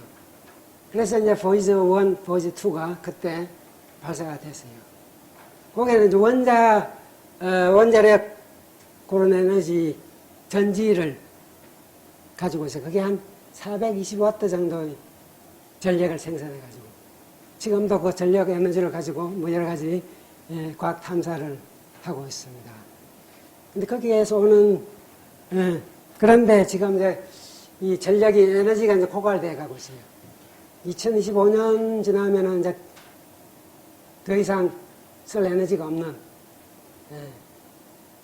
그래서 이제 보이즈 1, 보이즈 2가 그때 발사가 됐어요. 거기에는 이제 원자력 그런 에너지 전지를 가지고 있어요. 그게 한 420W 정도의 전력을 생산해가지고 지금도 그 전력 에너지를 가지고 뭐 여러 가지 과학 탐사를 하고 있습니다. 근데 거기에서 오는 그런데 지금 이제 이 전력이 에너지가 이제 고갈돼 가고 있어요. 2025년 지나면은 이제 더 이상 쓸 에너지가 없는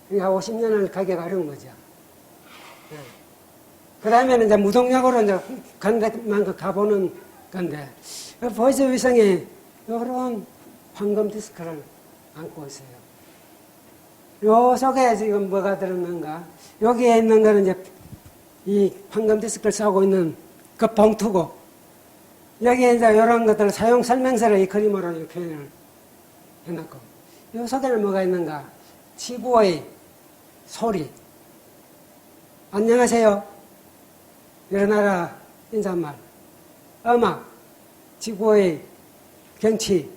그러니까 50년을 가기가 어려운 거죠. 그 다음에는 이제 무동력으로 이제 간 데만큼 가보는 건데, 보이저 위성이 이런 황금 디스크를 안고 있어요. 요 속에 지금 뭐가 들었는가? 여기에 있는 거는 이제 이 황금 디스크를 싸고 있는 그 봉투고, 여기에 이제 이런 것들 사용 설명서를 이 그림으로 표현을 해놨고, 요 속에는 뭐가 있는가? 지구의 소리. 안녕하세요. 일어나라 인사말, 음악, 지구의 경치,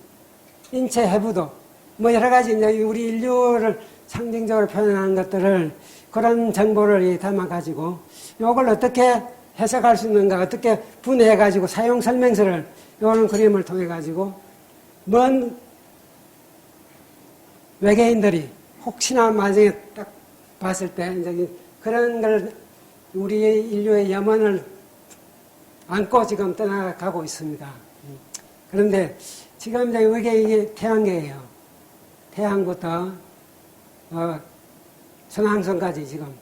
인체 해부도, 뭐 여러 가지 이제 우리 인류를 상징적으로 표현하는 것들을 그런 정보를 담아가지고 이걸 어떻게 해석할 수 있는가, 어떻게 분해해가지고 사용 설명서를 이런 그림을 통해가지고 먼 외계인들이 혹시나 나중에 딱 봤을 때 이제 그런 걸 우리 인류의 염원을 안고 지금 떠나가고 있습니다. 그런데 지금 이제 이게 태양계예요. 태양부터 선왕성까지 지금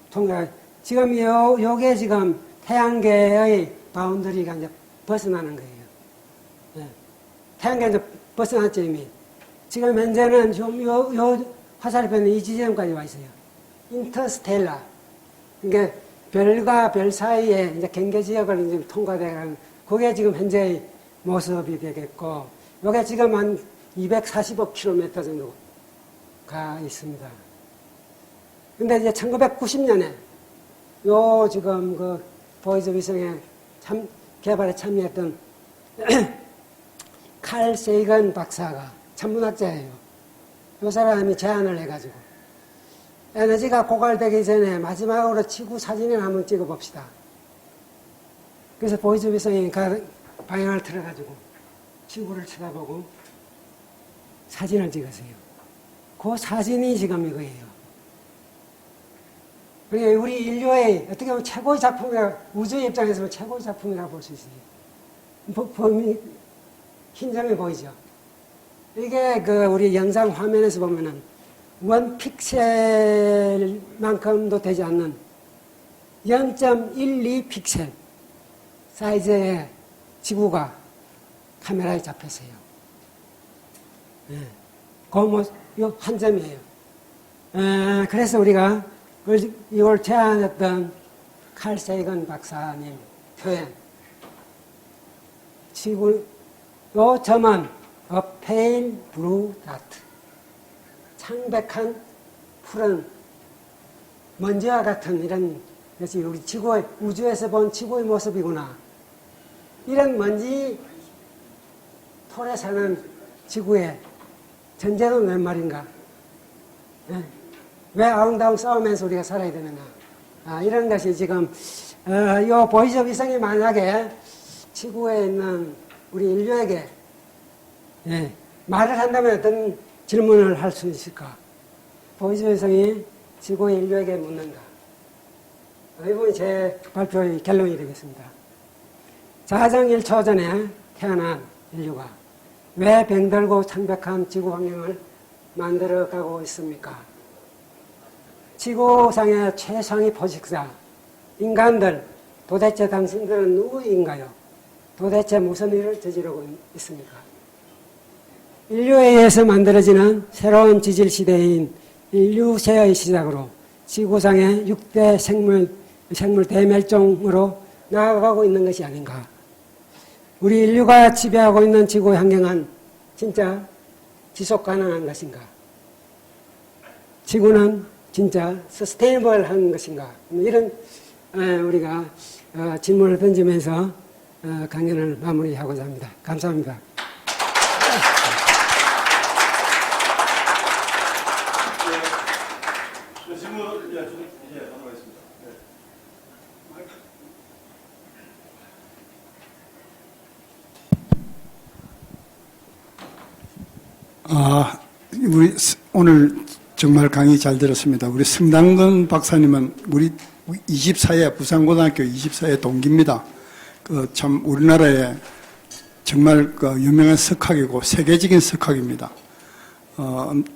통과. 지금 요게 지금 태양계의 바운더리가 이제 벗어나는 거예요. 네. 태양계 이제 벗어났죠 이미. 지금 현재는 요 화살표는 이 지점까지 와 있어요. 인터스텔라. 그러니까 별과 별 사이에 이제 경계 지역을 이제 통과되는 그게 지금 현재의 모습이 되겠고, 요게 지금 한 245km 정도 가 있습니다. 근데 이제 1990년에 요 지금 그 보이저 위성의 개발에 참여했던 칼 세이건 박사가 천문학자예요. 요 사람이 제안을 해가지고 에너지가 고갈되기 전에 마지막으로 지구 사진을 한번 찍어봅시다. 그래서 보이저 위성이 방향을 틀어가지고 지구를 쳐다보고 사진을 찍었어요. 그 사진이 지금 이거예요. 그게 우리 인류의 어떻게 보면 최고의 작품이라, 우주의 입장에서 보면 최고의 작품이라고 볼 수 있어요. 흰점이 보이죠? 이게 우리 영상 화면에서 보면은 원 픽셀만큼도 되지 않는 0.12 픽셀 사이즈의 지구가 카메라에 잡혔어요. 네. 요 한 점이에요. 그래서 우리가 이걸 제안했던 칼 세이건 박사님 표현. 지구, 요 점은 a pale blue dot. 창백한 푸른 먼지와 같은 이런 것이 우리 지구의, 우주에서 본 지구의 모습이구나. 이런 먼지 톨에 사는 지구에 전제는 웬 말인가? 예? 왜 아웅다웅 싸우면서 우리가 살아야 되는가? 이런 것이 지금 이 보이저 위성이 만약에 지구에 있는 우리 인류에게 말을 한다면 어떤 질문을 할 수 있을까? 보이저 위성이 지구의 인류에게 묻는다. 이 부분이 제 발표의 결론이 되겠습니다. 자정 1초 전에 태어난 인류가 왜 병들고 창백한 지구 환경을 만들어가고 있습니까? 지구상의 최상위 포식자, 인간들, 도대체 당신들은 누구인가요? 도대체 무슨 일을 저지르고 있습니까? 인류에 의해서 만들어지는 새로운 지질 시대인 인류세의 시작으로 지구상의 6대 생물 대멸종으로 나아가고 있는 것이 아닌가. 우리 인류가 지배하고 있는 지구 환경은 진짜 지속 가능한 것인가? 지구는 진짜 서스테이너블한 것인가? 이런 우리가 질문을 던지면서 강연을 마무리하고자 합니다. 감사합니다. 우리 오늘 정말 강의 잘 들었습니다. 우리 성당근 박사님은 우리 24회 부산고등학교 24회 동기입니다. 참 우리나라의 정말 유명한 석학이고 세계적인 석학입니다.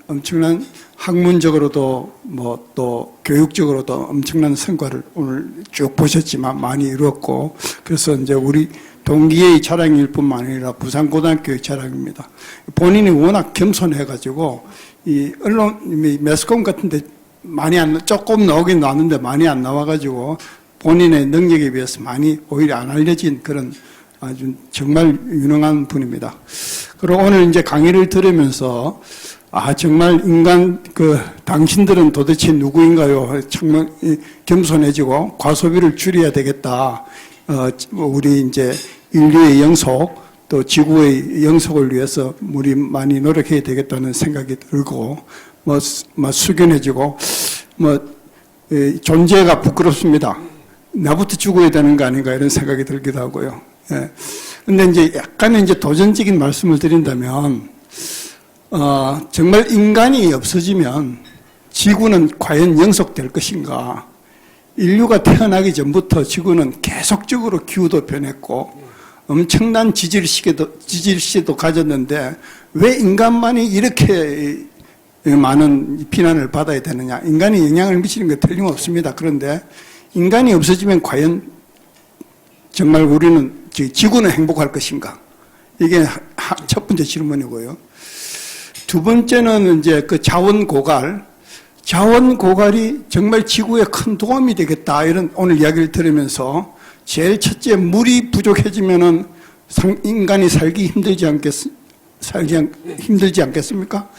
엄청난 학문적으로도 또 교육적으로도 엄청난 성과를 오늘 쭉 보셨지만 많이 이루었고, 그래서 이제 우리 동기의 자랑일 뿐만 아니라 부산고등학교의 자랑입니다. 본인이 워낙 겸손해가지고 이 언론 매스컴 같은데 조금 나오긴 나왔는데 많이 안 나와가지고 본인의 능력에 비해서 많이 오히려 안 알려진 그런 아주 정말 유능한 분입니다. 그리고 오늘 이제 강의를 들으면서 정말 당신들은 도대체 누구인가요? 정말 겸손해지고 과소비를 줄여야 되겠다. 우리 이제 인류의 영속, 또 지구의 영속을 위해서 우리 많이 노력해야 되겠다는 생각이 들고, 숙연해지고, 존재가 부끄럽습니다. 나부터 죽어야 되는 거 아닌가 이런 생각이 들기도 하고요. 예. 근데 이제 약간의 이제 도전적인 말씀을 드린다면, 정말 인간이 없어지면 지구는 과연 영속될 것인가? 인류가 태어나기 전부터 지구는 계속적으로 기후도 변했고 엄청난 지질 시대도 가졌는데 왜 인간만이 이렇게 많은 비난을 받아야 되느냐? 인간이 영향을 미치는 게 틀림없습니다. 그런데 인간이 없어지면 과연 정말 우리는 지구는 행복할 것인가? 이게 첫 번째 질문이고요. 두 번째는 이제 자원 고갈이 정말 지구에 큰 도움이 되겠다. 이런 오늘 이야기를 들으면서 제일 첫째, 물이 부족해지면은 인간이 살기 힘들지 않겠습니까?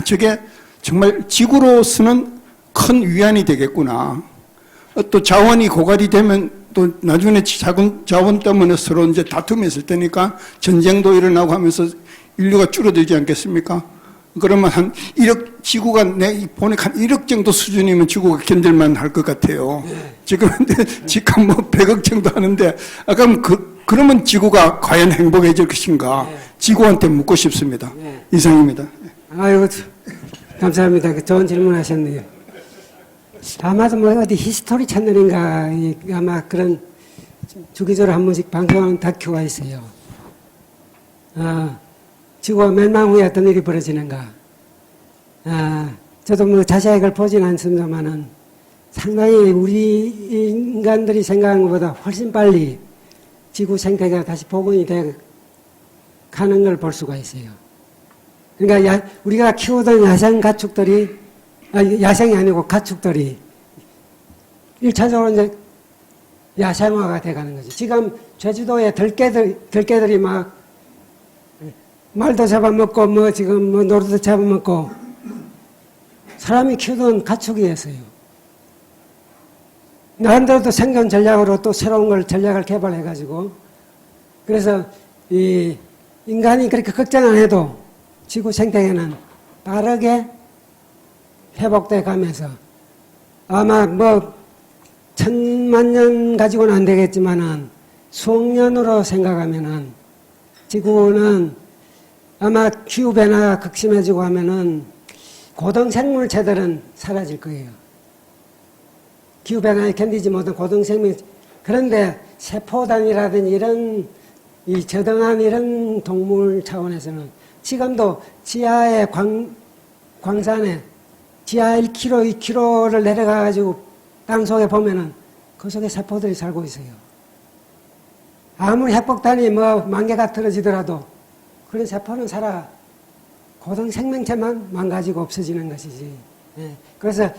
저게 정말 지구로서는 큰 위안이 되겠구나. 또 자원이 고갈이 되면 또 나중에 자원 때문에 서로 이제 다툼이 있을 테니까 전쟁도 일어나고 하면서 인류가 줄어들지 않겠습니까? 그러면 한 1억, 지구가 보니까 한 1억 정도 수준이면 지구가 견딜만 할 것 같아요. 지금 100억 정도 하는데, 그러면 지구가 과연 행복해질 것인가? 지구한테 묻고 싶습니다. 이상입니다. 아이고, 감사합니다. 좋은 질문 하셨네요. 아마도 어디 히스토리 채널인가, 아마 그런 주기적으로 한 번씩 방송하는 다큐가 있어요. 지구가 멸망 후에 어떤 일이 벌어지는가. 저도 자세하게 그걸 보진 않습니다만은 상당히 우리 인간들이 생각하는 것보다 훨씬 빨리 지구 생태계가 다시 복원이 돼 가는 걸 볼 수가 있어요. 그러니까 우리가 키우던 야생 가축들이, 야생이 아니고 가축들이 1차적으로 이제 야생화가 돼 가는 거죠. 지금 제주도에 들개들이 막 말도 잡아먹고 지금 노루도 잡아먹고 사람이 키우던 가축이었어요. 나름대로도 생존 전략으로 또 새로운 전략을 개발해가지고 그래서 이 인간이 그렇게 걱정 안 해도 지구 생태계는 빠르게 회복돼 가면서 아마 뭐 1000만 년 가지고는 안 되겠지만은 수억 년으로 생각하면은 지구는 아마 기후변화가 극심해지고 하면은 고등생물체들은 사라질 거예요. 기후변화에 견디지 못한 고등생물, 그런데 세포단이라든지 이런 이 저등한 이런 동물 차원에서는 지금도 지하의 광산에 지하 1km, 2km를 내려가가지고 땅 속에 보면은 그 속에 세포들이 살고 있어요. 아무리 핵폭탄이 뭐 10,000개가 떨어지더라도 그런 세포는 살아. 고등 생명체만 망가지고 없어지는 것이지. 예. 그래서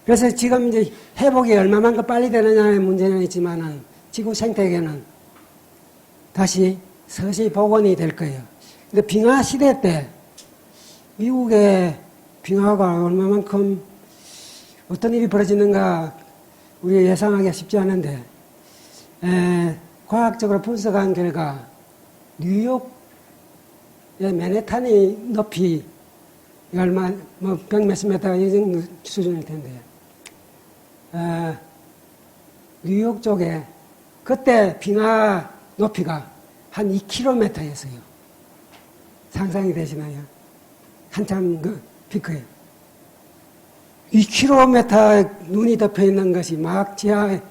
그래서 지금 이제 회복이 얼마만큼 빨리 되느냐의 문제는 있지만은 지구 생태계는 다시 서서히 복원이 될 거예요. 근데 빙하 시대 때 미국의 빙하가 얼마만큼 어떤 일이 벌어지는가 우리 예상하기가 쉽지 않은데 과학적으로 분석한 결과 뉴욕의 맨해탄의 높이 얼마 뭐 백 몇십 미터 이 정도 수준일 텐데 뉴욕 쪽에 그때 빙하 높이가 한 2km였어요. 상상이 되시나요? 한참 그 피크에 2km 눈이 덮여 있는 것이 막 지하에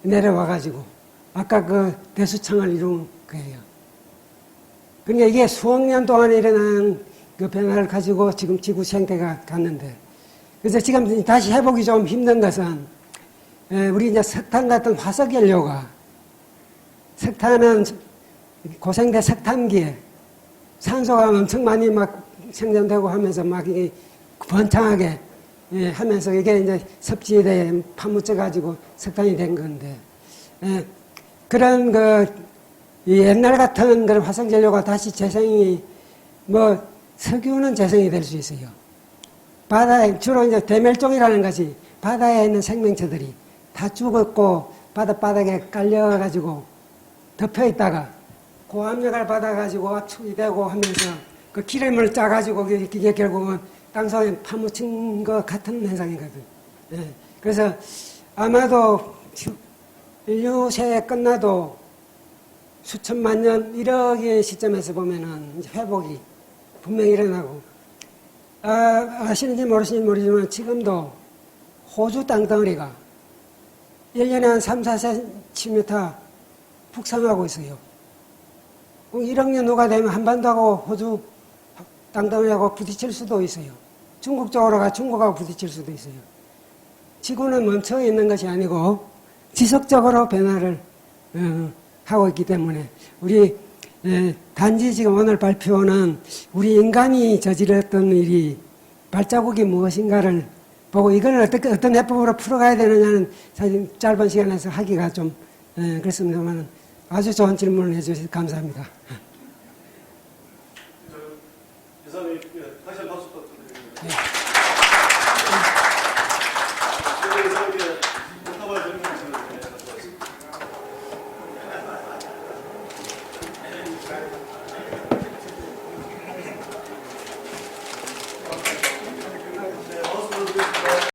내려와가지고 아까 그 대수창을 이룬 거예요. 그러니까 이게 수억 년 동안 일어난 그 변화를 가지고 지금 지구 생태가 갔는데, 그래서 지금 다시 회복이 좀 힘든 것은 우리 이제 석탄 같은 화석 연료가, 석탄은 고생대 석탄기에 산소가 엄청 많이 막 생산되고 하면서 막 이게 번창하게 하면서 이게 이제 섭지대에 파묻혀 가지고 석탄이 된 건데, 그런 옛날 같은 그런 화석 연료가 다시 재생이 뭐 석유는 재생이 될 수 있어요. 바다에 주로 이제 대멸종이라는 것이 바다에 있는 생명체들이 다 죽었고 바닷바닥에 깔려가지고 덮여 있다가 고압력을 받아가지고 압축이 되고 하면서 그 기름을 짜가지고 이게 결국은 땅속에 파묻힌 것 같은 현상이거든. 그래서 아마도 인류 세에 끝나도 수천만 년, 1억의 시점에서 보면은 이제 회복이 분명히 일어나고, 아시는지 모르시는지 모르지만 지금도 호주 땅덩어리가 1년에 한 3, 4cm 북상하고 있어요. 1억 년 후가 되면 한반도하고 호주 땅덩어리하고 부딪힐 수도 있어요. 중국 쪽으로 가 중국하고 부딪힐 수도 있어요. 지구는 멈춰 있는 것이 아니고 지속적으로 변화를 하고 있기 때문에 우리 단지 지금 오늘 발표는 우리 인간이 저질렀던 일이 발자국이 무엇인가를 보고 이걸 어떤 해법으로 풀어가야 되느냐는 사실 짧은 시간에서 하기가 좀 그렇습니다만 아주 좋은 질문을 해주셔서 감사합니다. 이사님